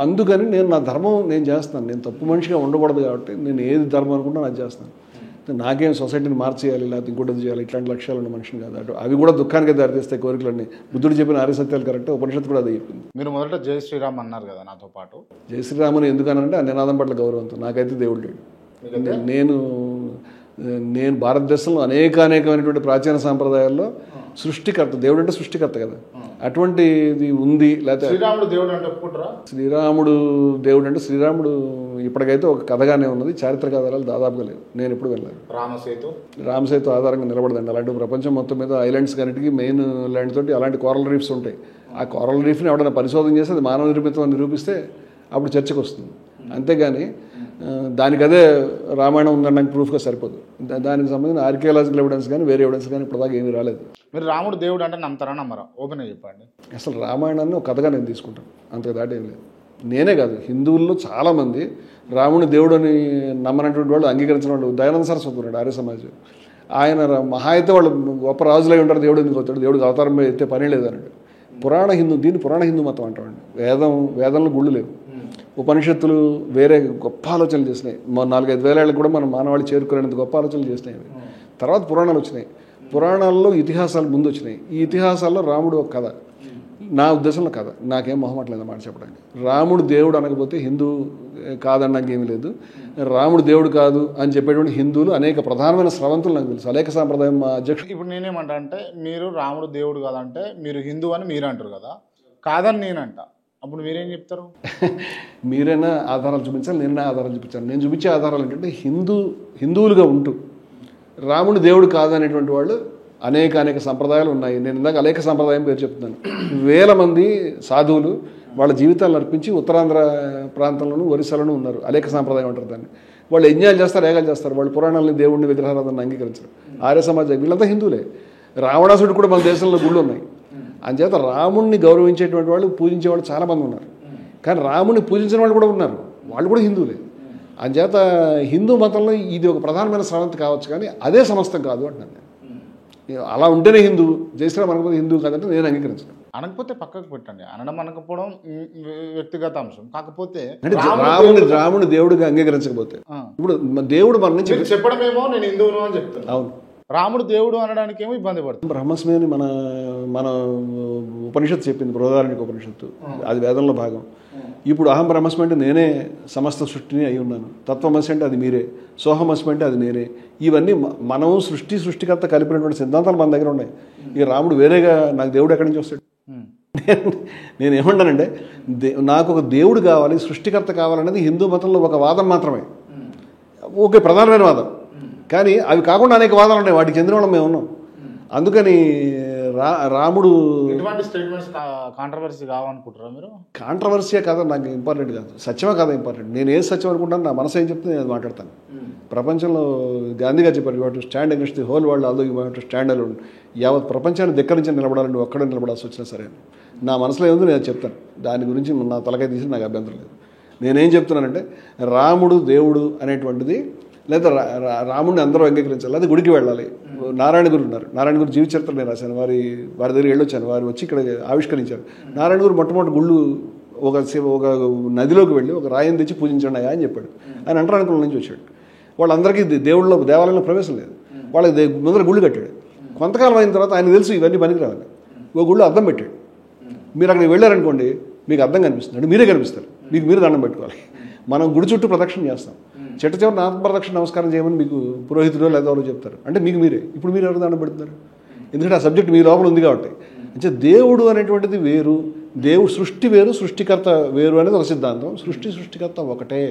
అందుకని నేను నా ధర్మం నేను చేస్తాను. నేను తప్పు మనిషిగా ఉండకూడదు కాబట్టి నేను ఏది ధర్మం అనుకుంటున్నా అది చేస్తాను. నాకేం సొసైటీని మార్చేయాలి, లేకపోతే ఇంకోటి చేయాలి, ఇట్లాంటి లక్ష్యాలు ఉన్న మనిషిని కాదు. అవి కూడా దుఃఖానికి దారితీస్తాయి కోరికలన్నీ. బుద్ధుడు చెప్పిన 6 సత్యాలు కరెక్ట్, ఉపనిషత్తు కూడా అదే చెప్పింది. మీరు మొదట జై శ్రీరామ్ అన్నారు కదా నాతో పాటు. జై శ్రీరామని ఎందుకనంటే ఆ నినాదం పట్ల గౌరవంతో. నాకైతే దేవుడు లేడు. నేను భారతదేశంలో అనేకమైనటువంటి ప్రాచీన సాంప్రదాయాల్లో సృష్టికర్త, దేవుడు అంటే సృష్టికర్త కదా, అటువంటిది ఉంది. లేకపోతే శ్రీరాముడు దేవుడు అంటే ఒప్పుకుంటారా? శ్రీరాముడు దేవుడు అంటే శ్రీరాముడు ఇప్పటికైతే ఒక కథగానే ఉన్నది. చారిత్రక ఆధారాలు దాదాపుగా లేవు. నేను ఎప్పుడు వెళ్ళాను. రామసేతు ఆధారంగా నిలబడదండి. అలాంటి ప్రపంచం మొత్తం మీద ఐలాండ్స్ కన్నిటికీ మెయిన్ ల్యాండ్ తోటి అలాంటి కోరల్ రీఫ్స్ ఉంటాయి. ఆ కోరల్ రీఫ్ని ఎవడైనా పరిశోధన చేసి అది మానవ నిర్మితం అని నిరూపిస్తే అప్పుడు చర్చకు వస్తుంది. అంతేగాని దానికదే రామాయణం ఉందనడానికి ప్రూఫ్గా సరిపోదు. దానికి సంబంధించిన ఆర్కియాలజికల్ ఎవిడెన్స్ కానీ వేరే ఎవిడెన్స్ కానీ ఇప్పటిదాకా ఏమీ రాలేదు. మీరు రాముడు దేవుడు అంటే నమ్ముతారా నమ్మరా? ఓపెన్గా చెప్పండి. అసలు రామాయణాన్ని ఒక కథగా నేను తీసుకుంటాను, అంతకు దాటి ఏం లేదు. నేనే కాదు, హిందువుల్లో చాలామంది రాముని దేవుడు అని నమ్మనటువంటి వాళ్ళు అంగీకరించిన వాళ్ళు దయానంద సరస్వతి ఉన్నాడు ఆర్య సమాజం. ఆయన మహా అయితే వాళ్ళు గొప్ప రాజులై ఉంటారు, దేవుడు ఎందుకు అవుతాడు, దేవుడికి అవతారం మీద ఎత్తే పని లేదన్నాడు. దీన్ని పురాణ హిందూ మతం అంటామండి. వేదంలో గుళ్ళు లేవు, ఉపనిషత్తులు వేరే గొప్ప ఆలోచనలు చేసినాయి. 4-5 వేల ఏళ్ళకి కూడా మనం మానవాళి చేరుకునేందుకు గొప్ప ఆలోచనలు చేసినాయి. తర్వాత పురాణాలు వచ్చినాయి, పురాణాల్లో ఇతిహాసాలు ముందు వచ్చినాయి. ఈ ఇతిహాసాల్లో రాముడు ఒక కథ, నా ఉద్దేశంలో కథ, నాకేం మొహమాట లేదు మాట చెప్పడానికి. రాముడు దేవుడు అనకపోతే హిందూ కాదనడానికి ఏమీ లేదు. రాముడు దేవుడు కాదు అని చెప్పేటువంటి హిందువులు అనేక ప్రధానమైన స్రవంతులు నాకు తెలుసు. అనేక సాంప్రదాయం మా అధ్యక్షుడు. ఇప్పుడు నేనేమంటా అంటే, మీరు రాముడు దేవుడు కాదంటే మీరు హిందూ అని మీరు అంటారు కదా, కాదని నేనంట, అప్పుడు మీరేం చెప్తారు? మీరైనా ఆధారాలు చూపించాలి, నేనైనా ఆధారాలు చూపించాను. నేను చూపించే ఆధారాలు ఏంటంటే హిందువులుగా ఉంటూ రాముడు దేవుడు కాదనేటువంటి వాళ్ళు అనేక సంప్రదాయాలు ఉన్నాయి. నేను ఇందాక అనేక సంప్రదాయం పేరు చెప్తున్నాను. వేల మంది సాధువులు వాళ్ళ జీవితాలను అర్పించి ఉత్తరాంధ్ర ప్రాంతంలోనూ ఒరిస్సాలోనూ ఉన్నారు. అనేక సాంప్రదాయం అంటారు దాన్ని. వాళ్ళు యజ్ఞాలు చేస్తారు, యాగాలు చేస్తారు. వాళ్ళు పురాణాలని దేవుడిని విగ్రహారాధన అంగీకరించరు. ఆర్య సమాజం వీళ్ళంతా హిందువులే. రావణాసుడు కూడా మన దేశంలో గుళ్ళు ఉన్నాయి. అంచేత రాముణ్ణి గౌరవించేటువంటి వాళ్ళు, పూజించేవాళ్ళు చాలామంది ఉన్నారు. కానీ రాముణ్ణి పూజించిన వాళ్ళు కూడా ఉన్నారు, వాళ్ళు కూడా హిందువులే. అంచేత హిందూ మతంలో ఇది ఒక ప్రధానమైన స్రవంతి కావచ్చు, కానీ అదే సమస్తం కాదు అంటున్నాను. అలా ఉంటేనే హిందూ, జయశ్రీరామ్ అనకపోతే హిందూ కాదంటే నేను అంగీకరించను. అనకపోతే పక్కకు పెట్టండి, అనడం అనకపోవడం వ్యక్తిగత అంశం. కాకపోతే రాముని దేవుడిగా అంగీకరించకపోతే, ఇప్పుడు దేవుడు మన నుంచి చెప్పడమేమో నేను హిందువును అని చెప్తాను. అవును, రాముడు దేవుడు అనడానికి ఏమో ఇబ్బంది పడుతుంది. బ్రహ్మస్మి అని మన ఉపనిషత్తు చెప్పింది, బృహదారణ్యక ఉపనిషత్తు, అది వేదంలో భాగం. ఇప్పుడు అహం బ్రహ్మస్మి అంటే నేనే సమస్త సృష్టిని అయి ఉన్నాను, తత్వమసి అంటే అది మీరే, సోహమస్మి అంటే అది నేనే. ఇవన్నీ మనం సృష్టికర్త కలిపినటువంటి సిద్ధాంతాలు మన దగ్గర ఉన్నాయి. ఈ రాముడు వేరేగా నాకు దేవుడు ఎక్కడి నుంచి వస్తాడు? నేను ఏమంటానంటే, నాకు ఒక దేవుడు కావాలి, సృష్టికర్త కావాలనేది హిందూ మతంలో ఒక వాదం మాత్రమే, ఓకే, ప్రధానమైన వాదం. కానీ అవి కాకుండా అనేక వాదాలు ఉన్నాయి, వాటికి చెందిన వాళ్ళం మేము ఉన్నాం. అందుకని రాముడు కాంట్రవర్సీ కావాలనుకుంటారా మీరు? కాంట్రవర్సీయే కాదు నాకు ఇంపార్టెంట్ కాదు, సత్యమే కాదు ఇంపార్టెంట్. నేను ఏ సత్యం అనుకుంటాను, నా మనసు ఏం చెప్తే నేను అది మాట్లాడతాను. ప్రపంచంలో గాంధీ గారు చెప్పారు, you have to stand against the whole world although you have to stand alone. యావత్ ప్రపంచాన్ని దగ్గర నుంచి నిలబడాలంటే ఒక్కడే నిలబడాల్సి వచ్చినా సరే, నా మనసులో ఏముందో నేను చెప్తాను. దాని గురించి నా తలకాయ తీసి నాకు అభ్యంతరం లేదు. నేనేం చెప్తున్నానంటే, రాముడు దేవుడు అనేటువంటిది, లేదా రాముడిని అందరూ అంగీకరించాలి, లేదా గుడికి వెళ్ళాలి. నారాయణ గురు ఉన్నారు, నారాయణ గురు జీవిత చరిత్ర నేను రాశాను, వారి దగ్గరికి వెళ్ళొచ్చాను, వారు వచ్చి ఇక్కడ ఆవిష్కరించారు. నారాయణ గురు మొట్టమొదటి గుళ్ళు ఒక నదిలోకి వెళ్ళి ఒక రాయిని తెచ్చి పూజించండి అయ్యా అని చెప్పాడు. ఆయన అంటరానుకుల నుంచి వచ్చాడు. వాళ్ళందరికీ దేవాలయంలో ప్రవేశం లేదు, వాళ్ళకి ముందర గుళ్ళు కట్టాడు. కొంతకాలం అయిన తర్వాత ఆయన తెలుసు ఇవన్నీ పనికిరావాలి, ఒక గుళ్ళు అద్దం పెట్టాడు. మీరు అక్కడికి వెళ్ళారనుకోండి, మీకు అద్దం కనిపిస్తుంది అంటే మీరే కనిపిస్తారు, మీకు మీరు దండం పెట్టుకోవాలి. మనం గుడి చుట్టూ ప్రదక్షిణ చేస్తాం, చెట్ట చివరి ఆత్మప్రదక్షిణ నమస్కారం చేయమని మీకు పురోహితుడు లేదా ఎవరో చెప్తారు, అంటే మీకు మీరే. ఇప్పుడు మీరు ఎవరు దండం పెడుతున్నారు? ఎందుకంటే ఆ సబ్జెక్ట్ మీ లోపల ఉంది కాబట్టి. అంటే దేవుడు అనేటువంటిది వేరు, దేవుడు సృష్టి వేరు, సృష్టికర్త వేరు అనేది ఒక సిద్ధాంతం. సృష్టికర్త ఒకటే,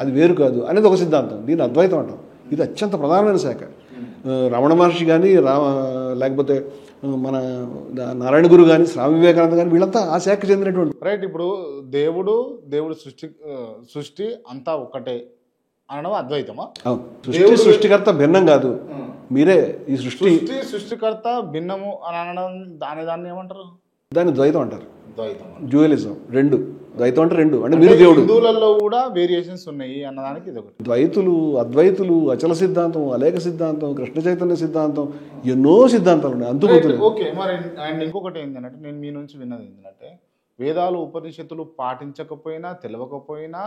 అది వేరు కాదు అనేది ఒక సిద్ధాంతం. దీన్ని అద్వైతం అంటాం. ఇది అత్యంత ప్రధానమైన శాఖ. రమణ మహర్షి కానీ లేకపోతే మన నారాయణ గురు కానీ స్వామి వివేకానంద కానీ వీళ్ళంతా ఆ శాఖ చెందినటువంటి. రైట్. ఇప్పుడు దేవుడు సృష్టి అంతా ఒకటే అనడం అద్వైతమా? సృష్టికర్త భిన్నం కాదు, మీరే ఈ సృష్టికర్త భిన్నము అని అనడం, దాన్ని ఏమంటారు? దాన్ని ద్వైతం అంటారు. ద్వైతం, డ్యూయలిజం, రెండు. ద్వైతం అంటే రెండు, అంటే మీరు దేవుడు. హిందువులలో కూడా వేరియేషన్స్ ఉన్నాయి అన్నదానికి ఇది ఒకటి. ద్వైతులు, అద్వైతులు, అచల సిద్ధాంతం, అలేఖ సిద్ధాంతం, కృష్ణ చైతన్య సిద్ధాంతం, ఎన్నో సిద్ధాంతాలు ఉన్నాయి. అందుకు ఓకే. మరి అండ్ ఇంకొకటి ఏంటంటే, నేను మీ నుంచి విన్నది ఏంటంటే, వేదాలు ఉపనిషత్తులు పాటించకపోయినా, తెలియకపోయినా,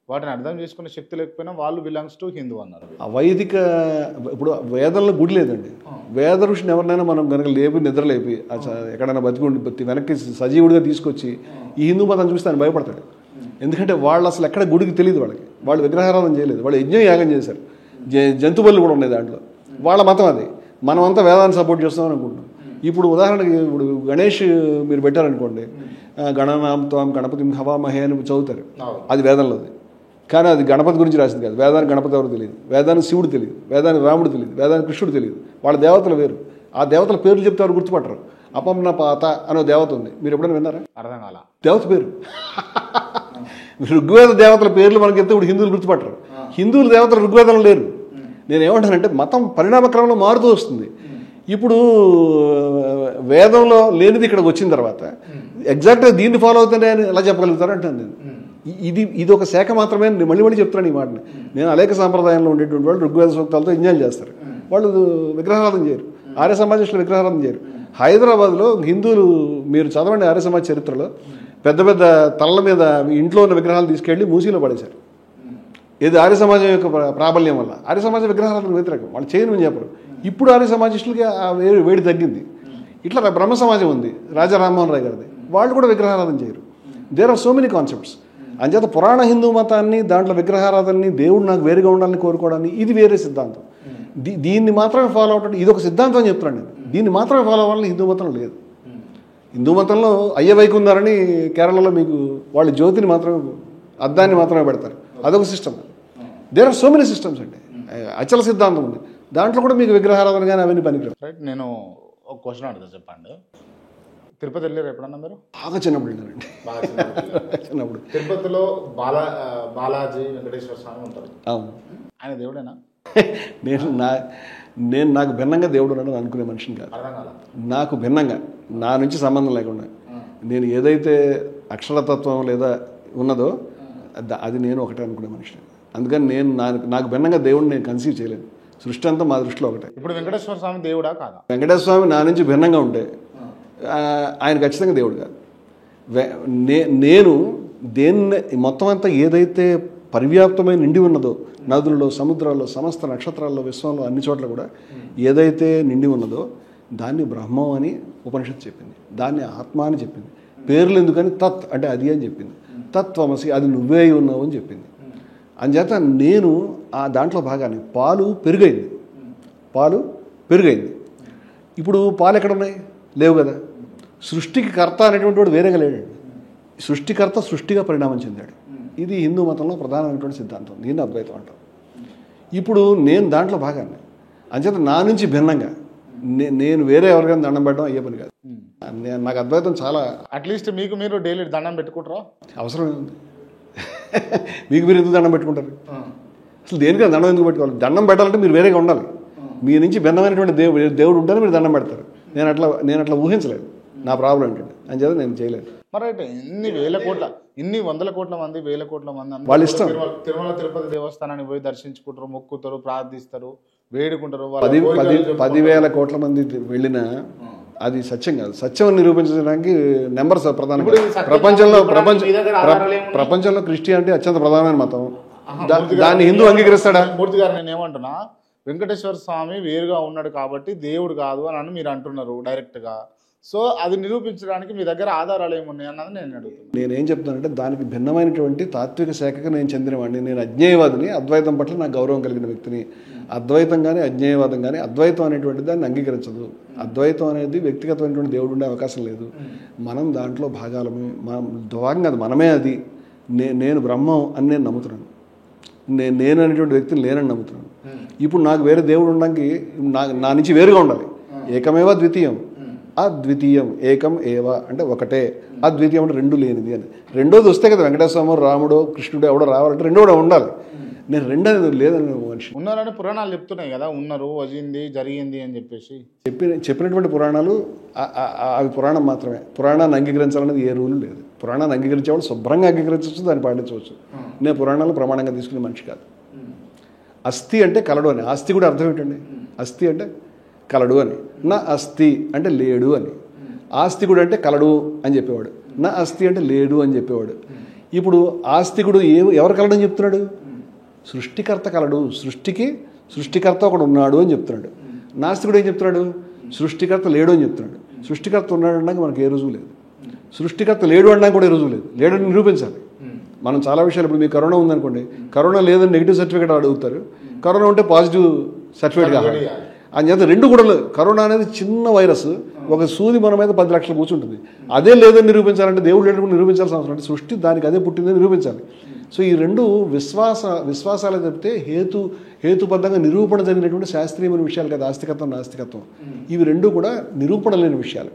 వాటిని అర్థం చేసుకునే శక్తి లేకపోయినా వాళ్ళు బిలాంగ్స్ టు హిందూ అన్నారు. అవైదిక, ఇప్పుడు వేదంలో గుడి లేదండి. వేద ఋషిని ఎవరినైనా మనం కనుక నిద్ర లేపి ఎక్కడైనా బతికి వెనక్కి సజీవుడిగా తీసుకొచ్చి ఈ హిందూ మతం చూస్తే ఆయన భయపడతాడు. ఎందుకంటే వాళ్ళు అసలు ఎక్కడ గుడికి తెలియదు, వాళ్ళు విగ్రహారాధన చేయలేదు, వాళ్ళు యజ్ఞం యాగం చేశారు, జంతుబలు కూడా ఉన్నాయి దాంట్లో. వాళ్ళ మతం అది. మనమంతా వేదాన్ని సపోర్ట్ చేస్తామని అనుకుంటున్నాం. ఇప్పుడు ఉదాహరణకి ఇప్పుడు గణేష్ మీరు పెట్టారనుకోండి, గణనాంతం గణపతి హవామహే అని చదువుతారు, అది వేదంలోది. కానీ అది గణపతి గురించి రాసింది కాదు. వేదానికి గణపతి ఎవరు తెలియదు, వేదానికి శివుడు తెలియదు, వేదానికి రాముడు తెలియదు, వేదానికి కృష్ణుడు తెలియదు. వాళ్ళ దేవతలు వేరు. ఆ దేవతల పేర్లు చెప్తే ఎవరు గుర్తుపట్టరు. అపమ్న పాత అనే దేవత ఉంది, మీరు ఎప్పుడైనా విన్నారా? అర్థం కాల దేవత పేరు. ఋగ్వేద దేవతల పేర్లు మనకి చెప్తే ఇప్పుడు హిందువులు గుర్తుపట్టరు. హిందువుల దేవతలు ఋగ్వేదంలో లేరు. నేను ఏమంటానంటే, మతం పరిణామక్రమంలో మారుతూ వస్తుంది. ఇప్పుడు వేదంలో లేనిది ఇక్కడికి వచ్చిన తర్వాత ఎగ్జాక్ట్గా దీన్ని ఫాలో అవుతుంటే అని ఎలా చెప్పగలుగుతారు అంటాను నేను. ఇది ఒక శాఖ మాత్రమే. మళ్ళీ మళ్ళీ చెప్తున్నాను ఈ మాటని. నేను అనేక సాంప్రదాయంలో ఉండేటువంటి వాళ్ళు ఋగ్వేద సూక్తాలతో ఎంజాయ్ చేస్తారు. వాళ్ళు విగ్రహారాధన చేయరు. ఆర్య సమాజంలో విగ్రహారాధన చేయరు. హైదరాబాద్లో హిందువులు మీరు చదవండి ఆర్య సమాజ చరిత్రలో పెద్ద పెద్ద తలల మీద ఇంట్లో ఉన్న విగ్రహాలు తీసుకెళ్ళి మూసీలో పడేశారు. ఇది ఆర్య సమాజం యొక్క ప్రాబల్యం వల్ల. ఆర్య సమాజ విగ్రహారాధన వ్యతిరేకం, వాళ్ళు చేయను అని చెప్పరు. ఇప్పుడు ఆర్య సమాజిస్టులకి ఆ వేడి తగ్గింది. ఇట్లా బ్రహ్మ సమాజం ఉంది రాజా రామ్మోహన్ రాయ్ గారిది, వాళ్ళు కూడా విగ్రహారాధన చేయరు. There are so many concepts. అంచేత పురాణ హిందూ మతాన్ని దాంట్లో విగ్రహారాధనని దేవుడు నాకు వేరుగా ఉండాలని కోరుకోవడాన్ని ఇది వేరే సిద్ధాంతం. దీన్ని మాత్రమే ఫాలో అవటం ఇది ఒక సిద్ధాంతం అని చెప్తున్నాను నేను. దీన్ని మాత్రమే ఫాలో అవ్వాలని హిందూ మతంలో లేదు. హిందూ మతంలో అయ్యవైకు ఉన్నారని కేరళలో మీకు వాళ్ళు జ్యోతిని మాత్రమే అద్దాన్ని మాత్రమే పెడతారు. అదొక system. There are so many systems అండి. అచల సిద్ధాంతం ఉంది, దాంట్లో కూడా మీకు విగ్రహారాధన కానీ అవన్నీ పనికిరావు. రైట్. నేను ఒక క్వశ్చన్ అడుగుతా, చెప్పండి. తిరుపతి వెళ్ళారు ఎప్పుడన్నా మీరు? బాగా చిన్నప్పుడు వెళ్ళానండి. చిన్నప్పుడు తిరుపతిలో బాలాజీ వెంకటేశ్వర స్వామి ఉంటారు. అవును. ఆయన దేవుడేనా? నేను నాకు భిన్నంగా దేవుడు ఉన్నాడని అనుకునే మనిషిని కాదు. నాకు భిన్నంగా, నా నుంచి సంబంధం లేకుండా నేను ఏదైతే అక్షరతత్వం లేదా ఉన్నదో అది నేను ఒకటే అనుకునే మనిషిని. అందుకని నేను నాకు భిన్నంగా దేవుడిని నేను కన్సీవ్ చేయలేను. సృష్టి అంతా మా దృష్టిలో ఒకటే. ఇప్పుడు వెంకటేశ్వర స్వామి దేవుడా కాదా? వెంకటేశ్వర స్వామి నా నుంచి భిన్నంగా ఉంటే ఆయన ఖచ్చితంగా దేవుడు కాదు. నేను దేన్ని మొత్తం అంతా ఏదైతే పరివ్యాప్తమైన నిండి ఉన్నదో నదులలో, సముద్రాల్లో, సమస్త నక్షత్రాల్లో, విశ్వంలో అన్ని చోట్ల కూడా ఏదైతే నిండి ఉన్నదో దాన్ని బ్రహ్మం అని ఉపనిషత్తు చెప్పింది, దాన్ని ఆత్మ అని చెప్పింది. పేర్లు ఎందుకని తత్ అంటే అది అని చెప్పింది. తత్వమసి అది నువ్వే ఉన్నావు అని చెప్పింది. అందుచేత నేను ఆ దాంట్లో భాగాన్ని పాలు పెరుగైంది. ఇప్పుడు పాలు ఎక్కడున్నాయి? లేవు కదా. సృష్టికి కర్త అనేటువంటి వాడు వేరేగా లేడండి. సృష్టికర్త సృష్టిగా పరిణామం చెందాడు. ఇది హిందూ మతంలో ప్రధానమైనటువంటి సిద్ధాంతం. దీన్ని అద్వైతం అంటాం. ఇప్పుడు నేను దాంట్లో భాగాన్ని. అంచేత నా నుంచి భిన్నంగా నేను వేరే ఎవరికైనా దండం పెట్టడం అయ్యే పని కాదు. నాకు అద్వైతం చాలా. అట్లీస్ట్ మీకు మీరు డైలీ దండం పెట్టుకుంటారా? అవసరం ఉంది. మీకు మీరు ఎందుకు దండం పెట్టుకుంటారు? అసలు దేనికైనా దండం ఎందుకు పెట్టుకోవాలి? దండం పెట్టాలంటే మీరు వేరేగా ఉండాలి. మీ నుంచి భిన్నమైనటువంటి దేవుడు ఉంటేనే మీరు దండం పెడతారు. నేను అట్లా ఊహించలేదు. నా ప్రాబ్లం ఏంటంటే అంచేత నేను చేయలేదు. మరి అయితే ఇన్ని వందల కోట్ల మంది, వేల కోట్ల మంది వాళ్ళ ఇష్టం. తిరుమల తిరుపతి దేవస్థానానికి పోయి దర్శించుకుంటారు, మొక్కుతారు, ప్రార్థిస్తారు, వేడుకుంటారు. 10,000 కోట్ల మంది వెళ్ళినా అది సత్యం కాదు. సత్యం నిరూపించడానికి నెంబర్స్ ప్రధానం. ప్రపంచంలో క్రిస్టియానిటీ అత్యంత ప్రధానమైన మతం. దాన్ని హిందూ అంగీకరిస్తాడా? మూర్తి గారు నేను ఏమంటున్నా, వెంకటేశ్వర స్వామి వేరుగా ఉన్నాడు కాబట్టి దేవుడు కాదు అని మీరు అంటున్నారు డైరెక్ట్గా. సో అది నిరూపించడానికి మీ దగ్గర ఆధారాలు ఏమున్నాయి అన్నది నేను అడుగుతున్నాను. నేనేం చెప్తానంటే దానికి భిన్నమైనటువంటి తాత్విక శాఖకు నేను చెందినవాడిని. నేను అజ్ఞేయవాదిని. అద్వైతం పట్ల నాకు గౌరవం కలిగిన వ్యక్తిని. అద్వైతం కానీ అజ్ఞేయవాదం కానీ అద్వైతం అనేటువంటి దాన్ని అంగీకరించదు. అద్వైతం అనేది వ్యక్తిగతమైనటువంటి దేవుడు ఉండే అవకాశం లేదు. మనం దాంట్లో భాగాలమే, భాగం కాదు, మనమే అది. నేను బ్రహ్మం అని నేను నమ్ముతున్నాను. నేను అనేటువంటి వ్యక్తిని లేనని నమ్ముతున్నాను. ఇప్పుడు నాకు వేరే దేవుడు ఉండడానికి నా నుంచి వేరుగా ఉండాలి. ఏకమేవ ద్వితీయం, అద్వితీయం, ఏకం ఏవ అంటే ఒకటే, అద్వితీయం అంటే రెండు లేనిది అని. రెండోది వస్తే కదా వెంకటేశ్వర రాముడో కృష్ణుడో ఎవడో రావాలంటే రెండో కూడా ఉండాలి. నేను రెండోది లేదని మనిషి. ఉన్నారని పురాణాలు చెప్తున్నాయి కదా, ఉన్నారు, వజింది, జరిగింది అని చెప్పేసి చెప్పినటువంటి పురాణాలు అవి పురాణం మాత్రమే. పురాణాన్ని అంగీకరించాలనేది ఏ రూలు లేదు. పురాణాన్ని అంగీకరించేవాళ్ళు శుభ్రంగా అంగీకరించవచ్చు, దాన్ని పాటించవచ్చు. నేను పురాణాలు ప్రమాణంగా తీసుకునే మనిషి కాదు. అస్థి అంటే కలడు అని. ఆస్తి కూడా అర్థం ఏంటండి? అస్థి అంటే కలడు అని. నా అస్థి అంటే లేడు అని. ఆస్తికుడు అంటే కలడు అని చెప్పేవాడు. నా అస్థి అంటే లేడు అని చెప్పేవాడు. ఇప్పుడు ఆస్తికుడు ఎవరు కలడు అని చెప్తున్నాడు? సృష్టికర్త కలడు. సృష్టికర్త ఒకడు ఉన్నాడు అని చెప్తున్నాడు. నాస్తికుడు ఏం చెప్తున్నాడు? సృష్టికర్త లేడు అని చెప్తున్నాడు. సృష్టికర్త ఉన్నాడు అనడానికి మనకు ఏ రుజువు లేదు. సృష్టికర్త లేడు అనడానికి కూడా ఏ రుజువు లేదు. లేడని నిరూపించాలి. మనం చాలా విషయాలు, ఇప్పుడు మీకు కరోనా ఉందనుకోండి, కరోనా లేదని నెగిటివ్ సర్టిఫికేట్ అడుగుతారు, కరోనా ఉంటే పాజిటివ్ సర్టిఫికేట్ కావాలి. అందుచేత రెండు కూడా లేదు. కరోనా అనేది చిన్న వైరస్, ఒక సూది మన మీద 10 లక్షలు కూర్చుంటుంది. అదే లేదని నిరూపించాలంటే దేవుడు లేదని నిరూపించాల్సిన అవసరం అంటే సృష్టి దానికి అదే పుట్టిందని నిరూపించాలి. సో ఈ రెండు విశ్వాసాలు చెప్తే హేతుబద్ధంగా నిరూపణ జరిగినటువంటి శాస్త్రీయమైన విషయాలు కదా ఆస్తికత్వం, నాస్తికత్వం. ఇవి రెండు కూడా నిరూపణ లేని విషయాలు,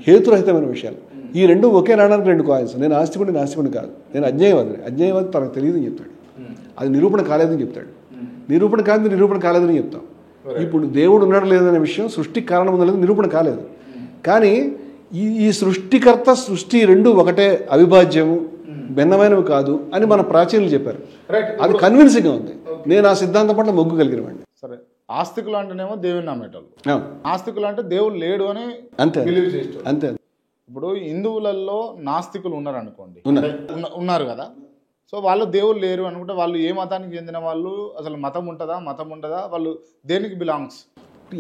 హేతురహితమైన విషయాలు. ఈ రెండు ఒకే నాణానికి రెండు కాయిన్స్. నేను ఆస్తికుడిని, నాస్తికుడిని కాదు. నేను అజ్ఞేయవాది తనకు తెలియదని చెప్తాడు. అది నిరూపణ కాలేదని చెప్తాడు. నిరూపణ కాలేదని చెప్తాం. ఇప్పుడు దేవుడు ఉన్నాడు లేదనే విషయం సృష్టికి కారణం ఉందనేది నిరూపణ కాలేదు. కానీ ఈ సృష్టికర్త సృష్టి రెండు ఒకటే, అవిభాజ్యము. భిన్నమైనవి కాదు అని మన ప్రాచీనులు చెప్పారు. అది కన్విన్సింగ్గా ఉంది. నేను ఆ సిద్ధాంతం పట్ల మొగ్గు కలిగినవాడిని. సరే, ఆస్తికులు అంటేనేమో దేవుని నమ్మేటోళ్ళు, ఆస్తికులు అంటే దేవుడు లేడు అని అంతే బిలీవ్ చేసేటోళ్ళు. అంతే. ఇప్పుడు హిందువులలో నాస్తికులు ఉన్నారు అనుకోండి, ఉన్నారు కదా. సో వాళ్ళు దేవుడు లేరు అనుకుంటే వాళ్ళు ఏ మతానికి చెందిన వాళ్ళు, అసలు మతం ఉంటుందా, వాళ్ళు దేనికి బిలాంగ్స్?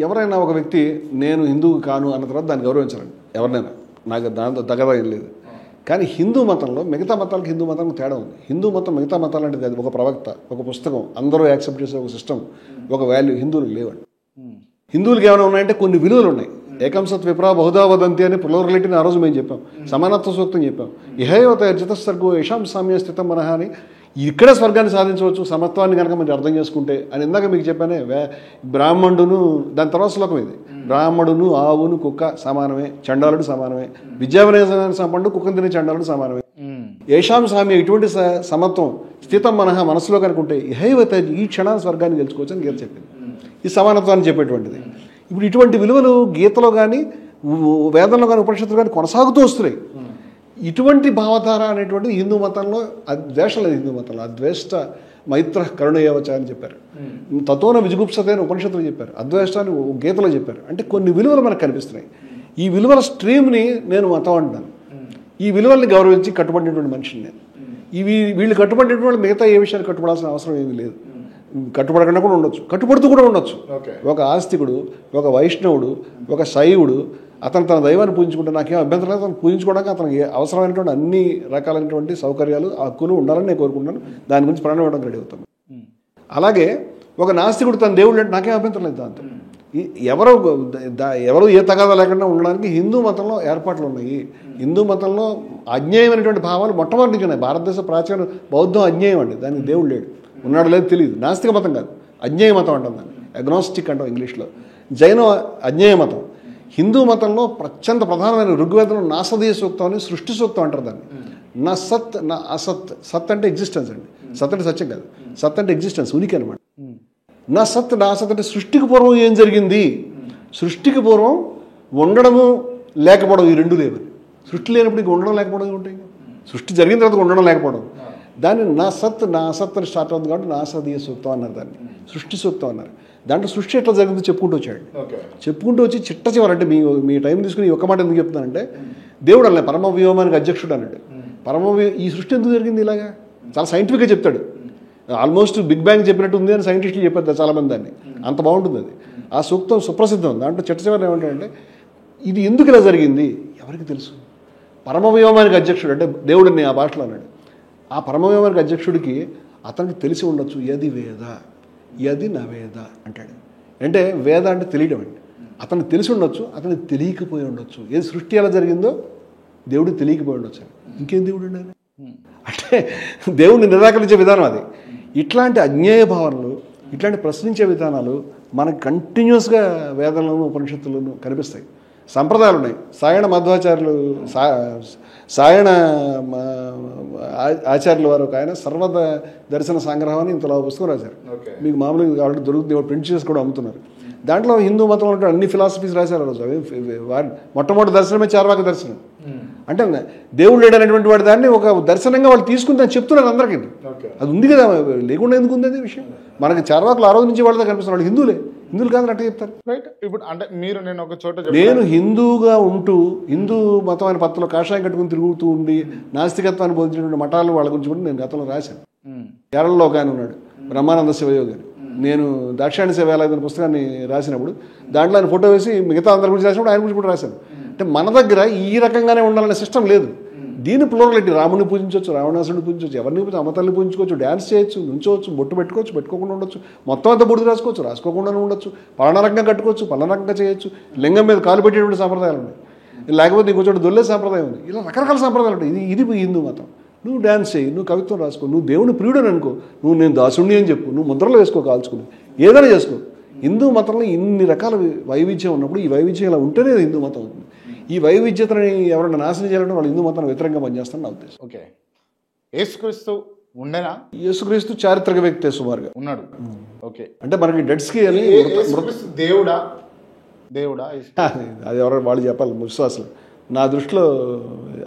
ఎవరైనా ఒక వ్యక్తి నేను హిందువు కాను అన్న తర్వాత దాన్ని గౌరవించాలండి. ఎవరినైనా, నాకు దాంతో దగ్గర ఏం లేదు. కానీ హిందూ మతంలో మిగతా మతాలకు హిందూ మతానికి తేడా ఉంది. హిందూ మతం మిగతా మతాలు అంటే అది ఒక ప్రవక్త, ఒక పుస్తకం, అందరూ యాక్సెప్ట్ చేసే ఒక సిస్టమ్, ఒక వాల్యూ. హిందువులకు లేవండి. హిందువులకి ఏమైనా ఉన్నాయంటే కొన్ని విలువలు ఉన్నాయి. ఏకం సత్ విప్రా బహుదా వదంతి అని ప్లూరలిటీని ఆ రోజు మేము చెప్పాం. సమానత్వ సూక్తం చెప్పాం. ఇహైవత యజితస్వర్గో యశాం సామ్య స్థితం మనహ అని. ఇక్కడే స్వర్గాన్ని సాధించవచ్చు సమత్వాన్ని కనుక మీరు అర్థం చేసుకుంటే అని ఇందాక మీకు చెప్పానే. బ్రాహ్మణుడును, దాని తర్వాత శ్లోకం ఇది, బ్రాహ్మణును ఆవును కుక్క సమానమే, చండాలుడు సమానమే, విద్యావినయ సంపన్నుడు కుక్కను తినే చండాలుడు సమానమే. ఏషాం సామ్య, ఇటువంటి సమత్వం స్థితం మనహ మనసులో కనుకుంటే ఇహైవత ఈ క్షణాన్ని స్వర్గాన్ని గెలుచుకోవచ్చు అని గీత చెప్పింది. ఈ సమానత్వాన్ని చెప్పేటువంటిది. ఇప్పుడు ఇటువంటి విలువలు గీతలో కానీ వేదంలో కానీ ఉపనిషత్తులు కానీ కొనసాగుతూ వస్తున్నాయి. ఇటువంటి భావధార అనేటువంటిది హిందూ మతంలో ద్వేషం లేదు. హిందూ మతంలో అద్వేష్ట మైత్ర కరుణయేవచ అని చెప్పారు. తతోన విజుగుప్సతే అని ఉపనిషత్తులు చెప్పారు. అద్వేష్టాన్ని గీతలో చెప్పారు. అంటే కొన్ని విలువలు మనకు కనిపిస్తున్నాయి. ఈ విలువల స్ట్రీమ్ని నేను మతం అంటున్నాను. ఈ విలువల్ని గౌరవించి కట్టుబడినటువంటి మనిషిని నేను. వీళ్ళు కట్టుబడినటువంటి మిగతా ఏ విషయాలు కట్టుబడాల్సిన అవసరం ఏమీ లేదు. కట్టుబడకుండా కూడా ఉండొచ్చు, కట్టుబడుతూ కూడా ఉండొచ్చు. ఒక ఆస్తికుడు, ఒక వైష్ణవుడు, ఒక శైవుడు అతను తన దైవాన్ని పూజించుకుంటే నాకేం అభ్యంతరం లేదు. అతను పూజించుకోవడానికి అతనికి అవసరమైనటువంటి అన్ని రకాలైనటువంటి సౌకర్యాలు, హక్కులు ఉండాలని నేను కోరుకుంటున్నాను. దాని గురించి ప్రాణం ఇవ్వడం రెడీ అవుతాను. అలాగే ఒక నాస్తికుడు తన దేవుడు అంటే నాకేం అభ్యంతరం లేదు. దాంతో ఎవరు ఏ తగాదా లేకుండా ఉండడానికి హిందూ మతంలో ఏర్పాట్లు ఉన్నాయి. హిందూ మతంలో అజ్ఞేయమైనటువంటి భావాలు మొట్టమొదటి నుంచి ఉన్నాయి. భారతదేశ ప్రాచీన బౌద్ధం అజ్ఞేయం అండి. దానికి దేవుడు లేడు, ఉన్నాడు లేదు తెలియదు. నాస్తిక మతం కాదు, అజ్ఞేయ మతం అంటాం దాన్ని, అగ్నోస్టిక్ అంటాం ఇంగ్లీష్లో. జైన అజ్ఞేయ మతం. హిందూ మతంలో అత్యంత ప్రధానమైన ఋగ్వేదంలో నాసదీయ సూక్తం అని సృష్టి సూక్తం అంటారు దాన్ని. నా సత్ నా అసత్. సత్ అంటే ఎగ్జిస్టెన్స్ అండి. సత్ అంటే సత్యం కాదు, సత్ అంటే ఎగ్జిస్టెన్స్, ఉనికి అనమాట. నా సత్ నా అసత్ అంటే సృష్టికి పూర్వం ఏం జరిగింది, సృష్టికి పూర్వం ఉండడము లేకపోవడం, ఈ రెండు లేవు. సృష్టి లేనప్పుడు ఇంక ఉండడం లేకపోవడం ఉంటాయి. సృష్టి జరిగిన తర్వాత ఉండడం లేకపోవడం. దాన్ని నా సత్ నా అసత్ అని స్టార్ట్ అవుతుంది కాబట్టి నాసదీయ సూక్తం అన్నారు. దాన్ని సృష్టి సూక్తం అన్నారు. దాంట్లో సృష్టి ఎట్లా జరిగిందో చెప్పుకుంటూ వచ్చాడు. చెప్పుకుంటూ వచ్చి చిట్ట చివరి, అంటే మీ టైం తీసుకుని ఒక్క మాట ఎందుకు చెప్తున్నానంటే, దేవుడు అన్న పరమ వ్యోమానికి అధ్యక్షుడు అన్నాడు. ఈ సృష్టి ఎందుకు జరిగింది ఇలాగా చాలా సైంటిఫిక్గా చెప్తాడు. ఆల్మోస్ట్ బిగ్ బ్యాంగ్ చెప్పినట్టు ఉంది అని సైంటిస్టులు చెప్పారు చాలామంది. దాన్ని అంత బాగుంటుంది అది. ఆ సూక్తం సుప్రసిద్ధం. దాంట్లో చిట్ట చివరి ఏమంటాడంటే, ఇది ఎందుకు ఇలా జరిగింది ఎవరికి తెలుసు. పరమ వ్యోమానికి అధ్యక్షుడు అంటే దేవుడిని ఆ భాషలో అన్నాడు. ఆ పరమవ్యోమానికి అధ్యక్షుడికి అతనికి తెలిసి ఉండొచ్చు యది వేద యది నవేద అంటాడు. అంటే వేద అంటే తెలియడం అండి. అతనికి తెలిసి ఉండొచ్చు, అతనికి తెలియకపోయి ఉండొచ్చు. ఏది సృష్టి ఎలా జరిగిందో దేవుడికి తెలియకపోయి ఉండొచ్చు. ఇంకేం దేవుడు అండి అంటే దేవుడిని నిరాకరించే విధానం అది. ఇట్లాంటి అజ్ఞేయ భావనలు, ఇట్లాంటి ప్రశ్నించే విధానాలు మనకు కంటిన్యూస్గా వేదంలోనూ ఉపనిషత్తుల్లోనూ కనిపిస్తాయి. సంప్రదాయాలు ఉన్నాయి. సాయణ మధ్వాచార్యులు, సాయణ ఆచార్యుల వారు ఒక ఆయన సర్వ దర్శన సంగ్రహం అని ఇంతలో పుస్తకం రాశారు. మీకు మామూలుగా కాబట్టి దొరుకుతుంది, ప్రింట్ చేసి కూడా అమ్ముతున్నారు. దాంట్లో హిందూ మతంలో ఉంటే అన్ని ఫిలాసఫీస్ రాశారు ఆ రోజు. అవి మొట్టమొదటి దర్శనమే చార్వాక దర్శనం. అంటే దేవుడు లేడనేటువంటి వాడి దాన్ని ఒక దర్శనంగా వాళ్ళు తీసుకుందని చెప్తున్నారు అందరికీ. అది ఉంది కదా, లేకుండా ఎందుకు ఉంది అదే విషయం. మనకి చార్వాకులు ఆ రోజు నుంచి వాళ్ళతో కనిపిస్తున్నారు. వాళ్ళు హిందువులు కాదని అట్లా చెప్తారు. రైట్. ఇప్పుడు అంటే నేను ఒక చోట నేను హిందూగా ఉంటూ హిందూ మతమైన పత్తులో కాషాయం కట్టుకుని తిరుగుతూ ఉండి నాస్తికత్వాన్ని బోధించినటువంటి మఠాలు వాళ్ళ గురించి కూడా నేను గతంలో రాశాను. కేరళలో ఒక ఆయన ఉన్నాడు, బ్రహ్మానంద శివయోగి అని. నేను దాక్షాయణ సేవాలయ పుస్తకాన్ని రాసినప్పుడు దాంట్లో ఆయన ఫోటో వేసి మిగతా అందరి గురించి రాసినప్పుడు ఆయన గురించి కూడా రాశాను. అంటే మన దగ్గర ఈ రకంగానే ఉండాలనే సిస్టమ్ లేదు. దీని ప్లూరలిటీ, రాముని పూజించవచ్చు, రావణాసుడిని పూజించవచ్చు, ఎవరిని పూజించవచ్చు, అమ్మతల్ని పూజించుకోవచ్చు, డ్యాన్స్ చేయొచ్చు, నుంచోవచ్చు, బొట్టు పెట్టుకోవచ్చు, పెట్టుకోకుండా ఉండొచ్చు, మొత్తం అంతా బుడిది రాసుకోవచ్చు, రాసుకోకుండా ఉండొచ్చు, పలానా రకంగా కట్టుకోవచ్చు, పలానా రకంగా చేయొచ్చు, లింగం మీద కాలు పెట్టేటువంటి సాంప్రదాయాలు ఉన్నాయి, లేకపోతే ఇంకో చోట దొల్లే సాంప్రదాయం ఉంది. ఇలా రకరకాల సాంప్రదాయాలు ఉంటాయి. ఇది హిందూ మతం. నువ్వు డ్యాన్స్ చేయి, నువ్వు కవిత్వం రాసుకో, నువ్వు దేవుని ప్రియుడని అనుకో, నువ్వు నేను దాసుణ్ణి అని చెప్పు, నువ్వు ముద్రలు వేసుకో, కాల్చుకుని ఏదైనా చేసుకో. హిందూ మతంలో ఇన్ని రకాల వైవిధ్యం ఉన్నప్పుడు ఈ వైవిధ్యం ఇలా ఉంటేనే హిందూ మతం అవుతుంది. ఈ వైవిధ్యతని ఎవరైనా నాశనం చేయాలంటే వాళ్ళు హిందూ మతాన్ని వ్యతిరేకంగా పనిచేస్తారని నా ఉద్దేశం. ఓకే. యేసుక్రీస్తు ఉండేనా? యేసుక్రీస్తు చారిత్రక వ్యక్తే సుమారుగా ఉన్నాడు. ఓకే. అంటే మనకి డెడ్స్కి అని దేవుడా అది ఎవరో వాళ్ళు చెప్పాలి విశ్వాసులు. నా దృష్టిలో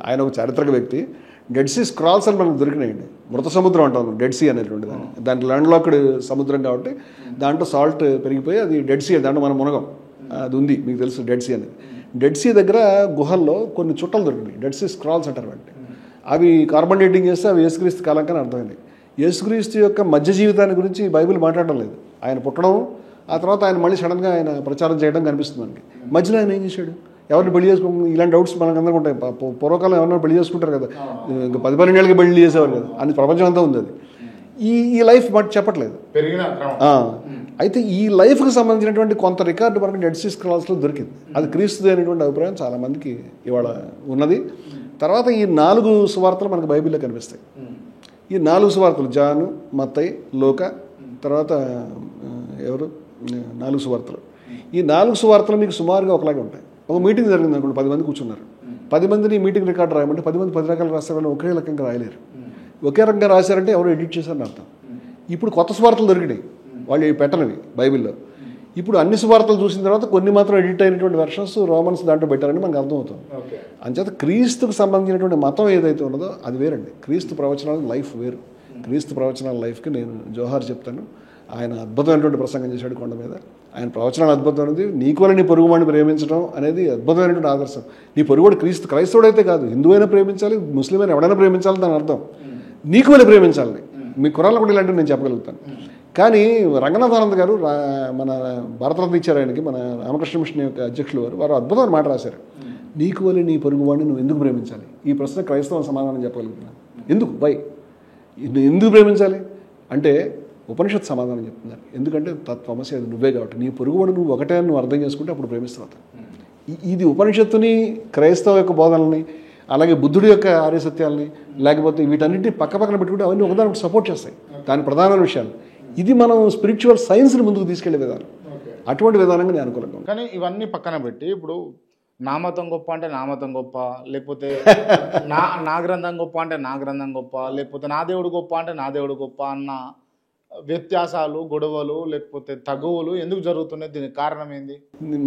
ఆయన ఒక చారిత్రక వ్యక్తి. డెడ్ సీ స్క్రాల్స్ అని మనకు దొరికినాయండి. మృత సముద్రం అంటాం డెడ్ సీ అనేటువంటి దాన్ని. దాంట్లో ల్యాండ్ లాక్డ్ సముద్రం కాబట్టి దాంట్లో సాల్ట్ పెరిగిపోయి అది డెడ్ సీ, దాంట్లో మనం మునగం, అది ఉంది మీకు తెలుసు డెడ్ సీ అనేది. డెడ్ సీ దగ్గర గుహల్లో కొన్ని చుట్టలు దొరికినాయి, డెడ్ సీ స్క్రాల్స్ అంటారు వాటిని. అవి కార్బన్ డేటింగ్ చేస్తే అవి యేసుక్రీస్తు కాలం కానీ అర్థమైంది. యేసుక్రీస్తు యొక్క మధ్య జీవితాన్ని గురించి బైబిల్ మాట్లాడడం లేదు. ఆయన పుట్టడం, ఆ తర్వాత ఆయన మళ్ళీ సడన్గా ఆయన ప్రచారం చేయడం కనిపిస్తుంది మనకి. మధ్యలో ఆయన ఏం చేశాడు, ఎవరిని పెళ్లి చేసుకో, ఇలాంటి డౌట్స్ మనకు అందరికీ ఉంటాయి. పూర్వకాలం ఎవరైనా పెళ్లి చేసుకుంటారు కదా, 10-12 ఏళ్ళకి పెళ్లి చేసేవారు కదా, అని ప్రపంచం అంతా ఉంది అది. ఈ లైఫ్ మాట చెప్పట్లేదు. అయితే ఈ లైఫ్కి సంబంధించినటువంటి కొంత రికార్డు మనకు డెడ్ సీ స్క్రాల్స్లో దొరికింది. అది క్రీస్తుది అనేటువంటి అభిప్రాయం చాలామందికి ఇవాళ ఉన్నది. తర్వాత ఈ 4 సువార్తలు మనకు బైబిల్లో కనిపిస్తాయి. ఈ 4 సువార్తలు జాను, మత్తయి, లూక, తర్వాత ఎవరు 4 సువార్తలు. ఈ 4 సువార్తలు మీకు సుమారుగా ఒకలాగే ఉంటాయి. ఒక మీటింగ్ జరిగింది అనుకోండి, 10 మంది కూర్చున్నారు. 10 మందిని మీటింగ్ రికార్డు రాయమంటే 10 మంది 10 రకాలు రాస్తారని ఒకే రకంగా రాయలేరు. ఒకే రకంగా రాశారంటే ఎవరు ఎడిట్ చేశారని అర్థం. ఇప్పుడు కొత్త సువార్తలు దొరికినాయి, వాళ్ళు పెట్టనివి బైబిల్లో. ఇప్పుడు అన్ని సువార్తలు చూసిన తర్వాత కొన్ని మాత్రం ఎడిట్ అయినటువంటి వెర్షన్స్ రోమన్స్ దాంట్లో పెట్టారని మనకు అర్థమవుతుంది. అంచేత క్రీస్తుకు సంబంధించినటువంటి మతం ఏదైతే ఉన్నదో అది వేరండి. క్రీస్తు ప్రవచనాల లైఫ్ వేరు. క్రీస్తు ప్రవచనాల లైఫ్కి నేను జోహార్ చెప్తాను. ఆయన అద్భుతమైనటువంటి ప్రసంగం చేశాడు కొండ మీద. ఆయన ప్రవచనాలు అద్భుతమైనది. నీకు నీ పొరుగువాడిని ప్రేమించడం అనేది అద్భుతమైనటువంటి ఆదర్శం. నీ పొరుగువాడు క్రైస్తవుడైతే కాదు, హిందువైనా ప్రేమించాలి, ముస్లిం అయినా ఎవడైనా ప్రేమించాలి, దాని అర్థం నీకు వెళ్ళి ప్రేమించాలని. మీ కురాల్లో కూడా ఇలాంటివి నేను చెప్పగలుగుతాను. కానీ రంగనాథానంద్ గారు మన భారతరత్న ఇచ్చారు ఆయనకి, మన రామకృష్ణ మిషన్ యొక్క అధ్యక్షులు వారు అద్భుతమైన మాట రాశారు. నీకు వెళ్ళి నీ పొరుగువాడిని నువ్వు ఎందుకు ప్రేమించాలి? ఈ ప్రశ్న క్రైస్తవం సమాధానం చెప్పగలుగుతున్నాను. ఎందుకు ఎందుకు ప్రేమించాలి అంటే ఉపనిషత్ సమాధానం చెప్తున్నారు. ఎందుకంటే తత్వమసి అది నువ్వే కాబట్టి, నీ పొరుగువాడు నువ్వు ఒకటే నువ్వు అర్థం చేసుకుంటే అప్పుడు ప్రేమిస్తావు. ఇది ఉపనిషత్తుని, క్రైస్తవ యొక్క బోధనల్ని, అలాగే బుద్ధుడి యొక్క ఆర్యసత్యాలని, లేకపోతే వీటన్నిటిని పక్కన పెట్టుకుంటే అవన్నీ ఒకదానికి సపోర్ట్ చేస్తాయి. దాని ప్రధానమైన విషయాలు. ఇది మనం స్పిరిచువల్ సైన్స్ని ముందుకు తీసుకెళ్లే విధానం. అటువంటి విధానంగా నేను అనుకూలంగా. కానీ ఇవన్నీ పక్కన పెట్టి ఇప్పుడు నా మతం గొప్ప అంటే నా మతం గొప్ప, లేకపోతే నా గ్రంథం గొప్ప అంటే నా గ్రంథం గొప్ప, లేకపోతే నా దేవుడు గొప్ప అంటే నా దేవుడు గొప్ప అన్న వ్యత్యాసాలు, గొడవలు, లేకపోతే తగువులు ఎందుకు జరుగుతున్నాయి? దీనికి కారణం ఏంది?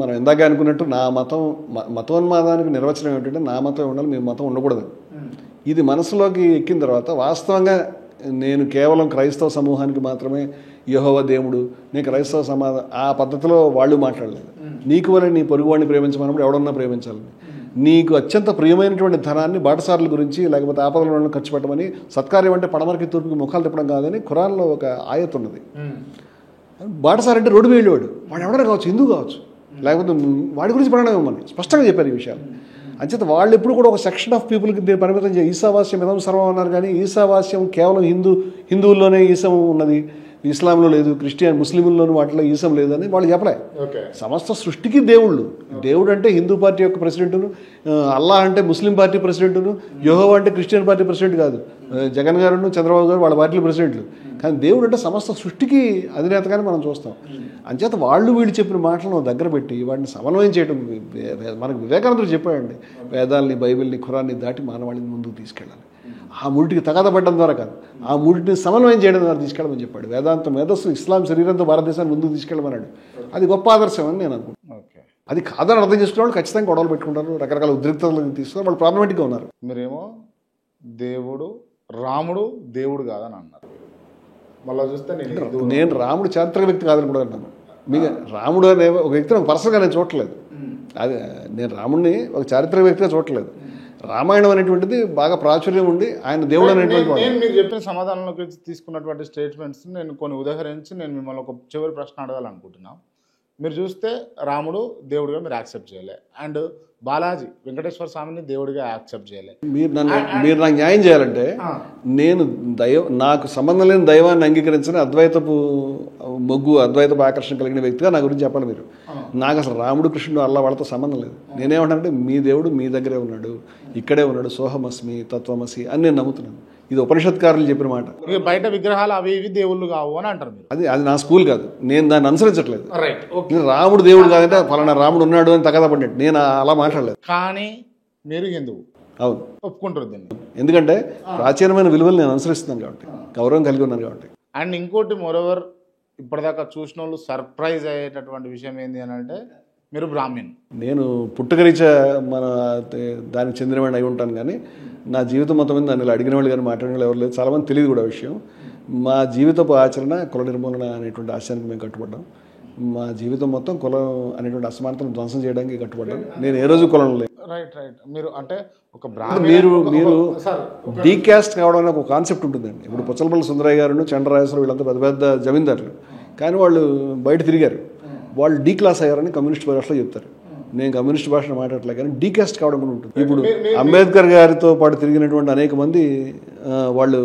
మనం ఇందాక అనుకున్నట్టు నా మతోన్మాదానికి నిర్వచనం ఏంటంటే నా మతం ఉండాలి, మీ మతం ఉండకూడదు. ఇది మనసులోకి ఎక్కిన తర్వాత వాస్తవంగా నేను కేవలం క్రైస్తవ సమూహానికి మాత్రమే యెహోవా దేవుడు, నేను క్రైస్తవ ఆ పద్ధతిలో వాళ్ళు మాట్లాడలేదు. నీకు వల్ల నీ పొరుగువాడిని ప్రేమించమన్నప్పుడు ఎవడన్నా ప్రేమించాలని, నీకు అత్యంత ప్రియమైనటువంటి ధనాన్ని బాటసారుల గురించి లేకపోతే ఆపదల ఖర్చు పెట్టమని, సత్కార్యం అంటే పడమరకి తూర్పుకి ముఖాలు తిప్పడం కాదని ఖురాన్లో ఒక ఆయత్ ఉన్నది. బాటసారి అంటే రోడ్డు వెళ్ళేవాడు, వాడు ఎవడైనా కావచ్చు, హిందూ కావచ్చు, లేకపోతే వాడి గురించి పడడం ఇవ్వమని స్పష్టంగా చెప్పారు ఈ విషయాలు. అంచేత వాళ్ళు ఎప్పుడు కూడా ఒక సెక్షన్ ఆఫ్ పీపుల్కి దీన్ని పరిమితం చేయాలి. ఈశావాస్యం ఇదం సర్వం అన్నారు, కానీ ఈశావాస్యం కేవలం హిందువుల్లోనే ఈసం ఉన్నది, ఇస్లాంలో లేదు, ముస్లింల్లోనూ వాటిలో ఈసం లేదని వాళ్ళు చెప్పలే. సమస్త సృష్టికి దేవుడు అంటే హిందూ పార్టీ యొక్క ప్రెసిడెంట్ను, అల్లా అంటే ముస్లిం పార్టీ ప్రెసిడెంట్ను, యెహోవా అంటే క్రిస్టియన్ పార్టీ ప్రెసిడెంట్ కాదు. జగన్ గారు, చంద్రబాబు గారు వాళ్ళ పార్టీల ప్రెసిడెంట్లు. కానీ దేవుడు అంటే సమస్త సృష్టికి అధినేతగానే మనం చూస్తాం. అంచేత వీళ్ళు చెప్పిన మాటలను దగ్గర పెట్టి వాటిని సమన్వయం చేయడం. మనకు వివేకానందుడు చెప్పాడండి, వేదాలని, బైబిల్ని, ఖురాన్ని దాటి మానవాళిని ముందుకు తీసుకెళ్ళాలి. ఆ మూడిటికి తగాద పడడం ద్వారా కాదు, ఆ మూడిటిని సమన్వయం చేయడం ద్వారా తీసుకెళ్ళమని చెప్పాడు. వేదాంత మేధస్సు ఇస్లాం శరీరంతో భారతదేశాన్ని ముందుకు తీసుకెళ్ళమన్నాడు. అది గొప్ప ఆదర్శం అని నేను అనుకుంటున్నాను. అది కాదని అర్థం చేసుకునే వాళ్ళు ఖచ్చితంగా గొడవలు పెట్టుకుంటారు, రకరకాల ఉద్రిక్తలను తీసుకుని వాళ్ళు ప్రాబ్లమాటిక్గా ఉన్నారు. మీరేమో రాముడు దేవుడు కాదని అన్నారు. మళ్ళీ చూస్తే నేను రాముడు చారిత్రక వ్యక్తి కాదని కూడా అన్నాను. మీకు రాముడు అనే ఒక వ్యక్తిని ఒక పర్సన్గా నేను చూడట్లేదు. అది నేను రాముడిని ఒక చారిత్రక వ్యక్తిగా చూడట్లేదు. రామాయణం అనేటువంటిది బాగా ప్రాచుర్యం ఉండి ఆయన దేవుడు అనేటువంటి. నేను మీరు చెప్పిన సమాధానంలోకి తీసుకున్నటువంటి స్టేట్మెంట్స్ నేను కొన్ని ఉదాహరించి నేను మిమ్మల్ని ఒక చివరి ప్రశ్న అడగాలనుకుంటున్నాను. మీరు చూస్తే రాముడు దేవుడిగా మీరు యాక్సెప్ట్ చేయలే, అండ్ బాలాజీ వెంకటేశ్వర స్వామిని దేవుడిగా యాక్సెప్ట్ చేయలే. మీరు నాకు న్యాయం చేయాలంటే నాకు సంబంధం లేని దైవాన్ని అంగీకరించని అద్వైతపు ఆకర్షణ కలిగిన వ్యక్తిగా నా గురించి చెప్పాలి మీరు. నాకు అసలు రాముడు, కృష్ణుడు, అల్లా వాళ్ళతో సంబంధం లేదు. నేనేమంటానంటే మీ దేవుడు మీ దగ్గరే ఉన్నాడు, ఇక్కడే ఉన్నాడు, సోహమస్మి, తత్వమసి అని నేను నమ్ముతున్నాను. ఇది ఉపనిషత్కారులు చెప్పిన మాట. బయట విగ్రహాలు అవి ఇవి దేవుళ్ళు కావు అని అంటారు. అది నా స్కూల్ కాదు, నేను దాన్ని అనుసరించట్లేదు. రాముడు దేవుడు కాదంటే ఫలానా రాముడు ఉన్నాడు అని తగదా పడినట్టు నేను అలా మాట్లాడలేదు. కానీ మీరు హిందువు, అవును, ఒప్పుకుంటారు దీన్ని. ఎందుకంటే ప్రాచీనమైన విలువలు నేను అనుసరిస్తున్నాను కాబట్టి, గౌరవం కలిగి ఉన్నాను కాబట్టి. అండ్ ఇంకోటి మోరోవర్ ఇప్పటిదాకా చూసిన వాళ్ళు సర్ప్రైజ్ అయ్యేటటువంటి విషయం ఏంటి అని అంటే, మీరు బ్రాహ్మణ్. నేను పుట్టుకరీత్యా మన దానికి చెందినవాడిని అయి ఉంటాను, కానీ నా జీవితం మొత్తం మీద నన్ను అడిగిన వాళ్ళు కానీ మాట్లాడిన వాళ్ళు ఎవరు లేదు. చాలామంది తెలియదు కూడా విషయం. మా జీవితపు ఆచరణ కుల నిర్మూలన అనేటువంటి ఆశయానికి మేము కట్టుబడ్డాం. మా జీవితం మొత్తం కులం అనేటువంటి అసమానతను ధ్వంసం చేయడానికి కట్టుబడ్డాం. నేను ఏ రోజు కులం లేదు. రైట్. మీరు అంటే ఒక మీరు డీకాస్ట్ కావడం అనే ఒక కాన్సెప్ట్ ఉంటుందండి. ఇప్పుడు పుచ్చలపల్లి సుందరయ్య గారు, చంద్రరాజేశ్వర వీళ్ళంతా పెద్ద పెద్ద జమీందారులు, కానీ వాళ్ళు బయట తిరిగారు. వాళ్ళు డీ క్లాస్ అయ్యారని కమ్యూనిస్ట్ భాషలో చెప్తారు. నేను కమ్యూనిస్ట్ భాషను మాట్లాడలే, కానీ డీకాస్ట్ కావడం కూడా ఉంటుంది. ఇప్పుడు అంబేద్కర్ గారితో పాటు తిరిగినటువంటి అనేక మంది వాళ్ళు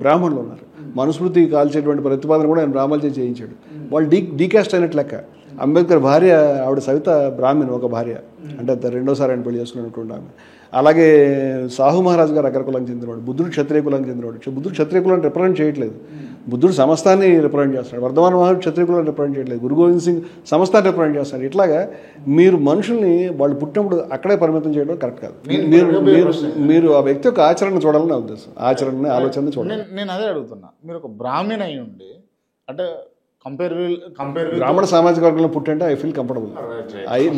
బ్రాహ్మణులు ఉన్నారు. మనుస్మృతి కాల్చేటువంటి ప్రతిపాదన కూడా ఆయన బ్రాహ్మణులచే చేయించాడు. వాళ్ళు డీకాస్ట్ అయినట్లు లెక్క. అంబేద్కర్ భార్య ఆవిడ సవిత బ్రాహ్మణ్, ఒక భార్య, అంటే రెండోసారి ఆయన పెళ్లి చేసుకున్నటువంటి ఆమె. అలాగే సాహు మహారాజ్ గారు అగ్ర కులానికి చెందినవాడు, బుద్ధుడు క్షత్రియ కులానికి చెందినవాడు. బుద్ధుడు క్షత్రియ కులాన్ని రిప్రజెంట్ చేయట్లేదు, బుద్ధుడు సమస్తాన్ని రిప్రజెంట్ చేస్తాడు. వర్ధమాన మహారాజు క్షత్రియ కులాన్ని రిప్రజెంట్ చేయట్లేదు, గురు గోవింద్ సింగ్ సమస్తాన్ని రిప్రజెంట్ చేస్తాడు. ఇట్లాగా మీరు మనుషుల్ని వాళ్ళు పుట్టినప్పుడు అక్కడే పరిమితం చేయడం కరెక్ట్ కాదు. మీరు ఆ వ్యక్తి యొక్క ఆచరణ చూడాలని నా ఉద్దేశం, ఆచరణ ఆలోచన చూడాలి. నేను అదే అడుగుతున్నా, మీరు ఒక బ్రాహ్మణ్ అయి ఉండి అంటే కంపేర్ బ్రాహ్మణ సామాజిక వర్గంలో పుట్టంటే ఐ ఫీల్ కంఫర్టబుల్.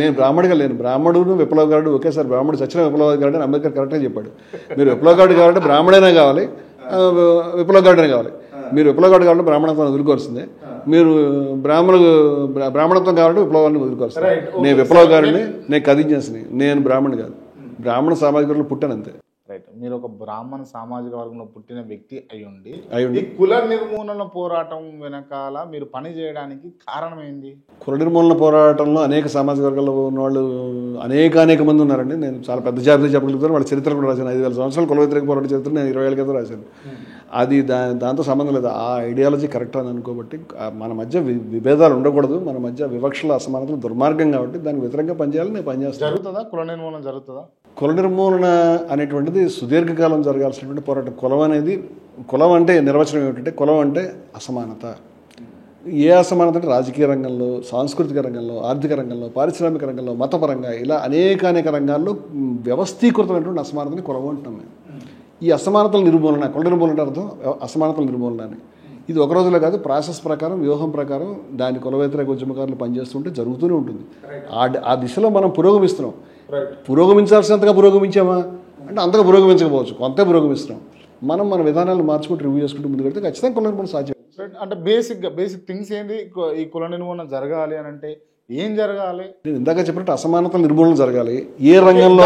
నేను బ్రాహ్మడిగా లేను, బ్రాహ్మణుడు విప్లవగారుడు ఒకేసారి. బ్రాహ్మణుడు సచిన విప్లవగారుడు అని అంబేద్కర్ కరెక్ట్గా చెప్పాడు. మీరు విప్లవగారుడు కావాలంటే బ్రాహ్మణైనా కావాలి, విప్లవగారుడైనా కావాలి. మీరు విప్లవగారుడు కావాలంటే బ్రాహ్మణత్వాన్ని వదులుకోవాల్సిందే, మీరు బ్రాహ్మణత్వం కావాలంటే విప్లవాన్ని వదులుకోవాల్సిందే. నేను విప్లవగారుడిని, నేను కదించేసిని, నేను బ్రాహ్మణ్ కాదు, బ్రాహ్మణ సామాజిక వర్గంలో పుట్టాను అంతే. రైట్. మీరు ఒక బ్రాహ్మణ సామాజిక వర్గంలో పుట్టిన వ్యక్తి అయి ఉండి ఈ కుల నిర్మూలన పోరాటం వెనకాల మీరు పని చేయడానికి కారణం ఏంది? కుల నిర్మూలన పోరాటంలో అనేక సామాజిక వర్గాల్లో ఉన్న వాళ్ళు అనేక మంది ఉన్నారండి. నేను చాలా పెద్ద జాబితా చెప్పగలుగుతాను. వాళ్ళ చరిత్ర కూడా రాశాను. 5,000 సంవత్సరాలు కుల వ్యతిరేక పోరాట చరిత్ర నేను 20 ఏళ్ళ క్రితం రాశాను. అది దాంతో సంబంధం లేదు. ఆ ఐడియాలజీ కరెక్ట్ అని అనుకోబట్టి మన మధ్య విభేదాలు ఉండకూడదు, మన మధ్య వివక్షల అసమానతలు దుర్మార్గం కాబట్టి దానికి వ్యతిరేకంగా పనిచేయాలి. నేను పనిచేస్తాను. జరుగుతుందా కుల నిర్మూలన? జరుగుతుందా? కుల నిర్మూలన అనేటువంటిది సుదీర్ఘకాలం జరగాల్సినటువంటి పోరాటం. కులం అంటే నిర్వచనం ఏమిటంటే, కులం అంటే అసమానత. ఏ అసమానత అంటే రాజకీయ రంగంలో, సాంస్కృతిక రంగంలో, ఆర్థిక రంగంలో, పారిశ్రామిక రంగంలో, మతపరంగా, ఇలా అనేక రంగాల్లో వ్యవస్థీకృతమైనటువంటి అసమానతని కులం అంటున్నాం మేము. ఈ అసమానతల నిర్మూలన, కుల నిర్మూలన అర్థం అసమానతల నిర్మూలన అని. ఇది ఒక రోజులో కాదు, ప్రాసెస్ ప్రకారం, వ్యూహం ప్రకారం దాని కుల వ్యతిరేక ఉద్యమకారులు పనిచేస్తుంటే జరుగుతూనే ఉంటుంది. ఆ దిశలో మనం పురోగమిస్తున్నాం. పురోగమించాల్సినంతగా పురోగమించామా అంటే అంతగా పురోగమించకపోవచ్చు, కొంత పురోగమిస్తున్నాం. మన విధానాలను మార్చుకుంటూ రివ్యూ చేసుకుంటూ ముందుకు వెళ్తే ఖచ్చితంగా కుల నిర్మూలన సాధ్యం. అంటే బేసిక్ థింగ్స్ ఏంటి ఈ కుల నిర్మూలన జరగాలి అని అంటే ఏం జరగాలి? నేను ఇందాక చెప్పినట్టు అసమానతల నిర్మూలన జరగాలి. ఏ రంగంలో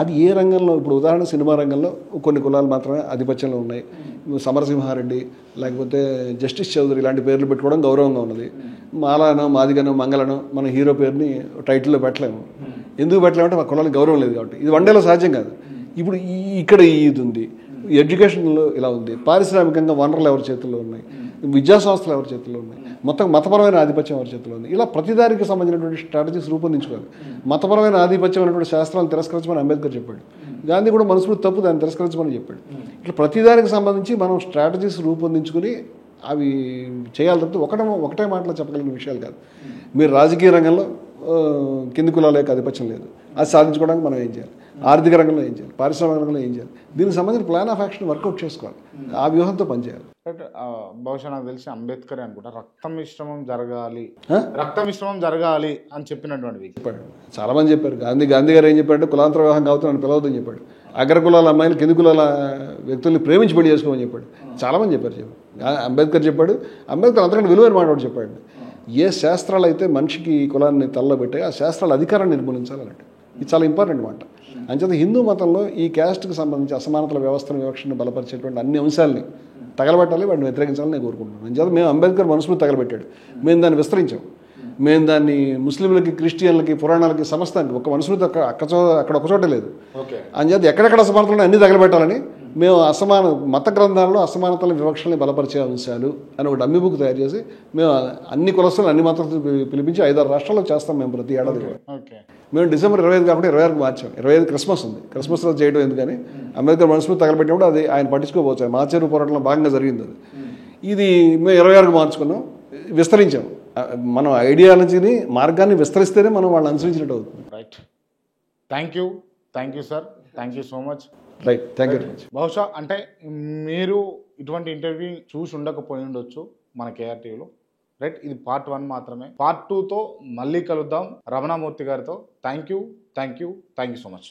అది ఏ రంగంలో? ఇప్పుడు ఉదాహరణ సినిమా రంగంలో కొన్ని కులాలు మాత్రమే ఆధిపత్యంలో ఉన్నాయి. సమరసింహారెడ్డి లేకపోతే జస్టిస్ చౌదరి ఇలాంటి పేర్లు పెట్టుకోవడం గౌరవంగా ఉన్నది. మాలానో, మాదిగనో, మంగళనో మన హీరో పేరుని టైటిల్లో పెట్టలేము. ఎందుకు పెట్టలేమంటే మా కులానికి గౌరవం లేదు కాబట్టి. ఇది వన్ డేలో సాధ్యం కాదు. ఇప్పుడు ఇక్కడ ఇది ఉంది, ఎడ్యుకేషన్లో ఇలా ఉంది, పారిశ్రామికంగా వనరులు ఎవరి చేతుల్లో ఉన్నాయి, విద్యా సంస్థలు ఎవరి చేతుల్లో ఉన్నాయి, మొత్తం మతపరమైన ఆధిపత్యం ఎవరి చేతుల్లో ఉంది. ఇలా ప్రతిదానికి సంబంధించినటువంటి స్ట్రాటజీస్ రూపొందించుకోవాలి. మతపరమైన ఆధిపత్యం అనేటువంటి శాస్త్రాలను తిరస్కరించమని అంబేద్కర్ చెప్పాడు. గాంధీ కూడా మనుస్మృతి తప్పు, దాన్ని తిరస్కరించమని చెప్పాడు. ఇట్లా ప్రతిదానికి సంబంధించి మనం స్ట్రాటజీస్ రూపొందించుకుని అవి చేయాలి తప్పితే ఒకటే మాటలో చెప్పగలిగిన విషయాలు కాదు. మీరు రాజకీయ రంగంలో కింది కులాల యొక్క ఆధిపత్యం లేదు, అది సాధించుకోవడానికి మనం ఏం చేయాలి, ఆర్థిక రంగంలో ఏం చేయాలి, పారిశ్రామిక రంగంలో ఏం చేయాలి, దీనికి సంబంధించిన ప్లాన్ ఆఫ్ యాక్షన్ వర్కౌట్ చేసుకోవాలి, ఆ వ్యూహంతో పనిచేయాలి. బహుశా నాకు తెలిసి అంబేద్కర్ అనుకుంటా రక్త మిశ్రమం జరగాలి అని చెప్పినటువంటి చెప్పాడు. చాలా మంది చెప్పారు. గాంధీ గారు ఏం చెప్పాడు? కులాంతర వివాహం కావుతూ నన్ను పిలవద్దని చెప్పాడు. అగ్ర కులాల అమ్మాయిలు కింది కులాల వ్యక్తుల్ని ప్రేమించి పెళ్లి చేసుకోమని చెప్పాడు. చాలామంది చెప్పారు. అంబేద్కర్ చెప్పాడు. అంబేద్కర్ అంతకంటే విలువైన మాట చెప్పాడు. ఏ శాస్త్రాలు అయితే మనిషికి కులాన్ని తలలో పెట్టాయో ఆ శాస్త్రాల అధికారాన్ని నిర్మూలించాలన్నట్టు. ఇది చాలా ఇంపార్టెంట్ మాట. అంచేత హిందూ మతంలో ఈ క్యాస్ట్కి సంబంధించి అసమానతల వ్యవస్థను, వివక్షను బలపరిచేటువంటి అన్ని అంశాలని తగలబెట్టాలి, వాటిని వ్యతిరేకించాలని నేను కోరుకుంటున్నాను. అంచేత మేము అంబేద్కర్ మనుస్మృతి తగలబెట్టాడు, మేము దాన్ని విస్తరించాం. మేము దాన్ని ముస్లింలకి, క్రిస్టియన్లకి, పురాణాలకి, సమస్తానికి ఒక మనుస్మృతి అక్కడ ఒక చోట లేదు. అంచేత ఎక్కడెక్కడ అసమానతలు అన్ని తగలబెట్టాలని మేము మత గ్రంథాలలో అసమానతల వివక్షల్ని బలపరిచే అంశాలు అని ఒక డమ్మీ బుక్ తయారు చేసి మేము అన్ని కులస్తులు, అన్ని మతాలు పిలిపించి 5-6 రాష్ట్రాల్లో చేస్తాం మేము ప్రతి ఏడాది. మేము డిసెంబర్ 25 కాకుండా 26కి మార్చాం. 25 క్రిస్మస్ ఉంది. క్రిస్మస్ రోజు చేయడం ఎందుకని అంబేద్కర్ మనస్మృతి తగలబెట్టినప్పుడు అది ఆయన పట్టించుకోవచ్చు. మార్చేరు పోరాటంలో భాగంగా జరిగింది అది. ఇది మేము 26కి మార్చుకున్నాం, విస్తరించాం. మనం ఐడియాలజీని, మార్గాన్ని విస్తరిస్తేనే మనం వాళ్ళని అనుసరించినట్టు అవుతుంది. Right. Thank you sir, thank you so much. Right, thank you very much. బహుశా అంటే మీరు ఇటువంటి ఇంటర్వ్యూ చూసి ఉండకపోయి ఉండొచ్చు మన కేఆర్టీవీలో. రైట్, ఇది పార్ట్ 1 మాత్రమే. పార్ట్ 2తో మళ్ళీ కలుద్దాం రమణమూర్తి గారితో. Thank you so much.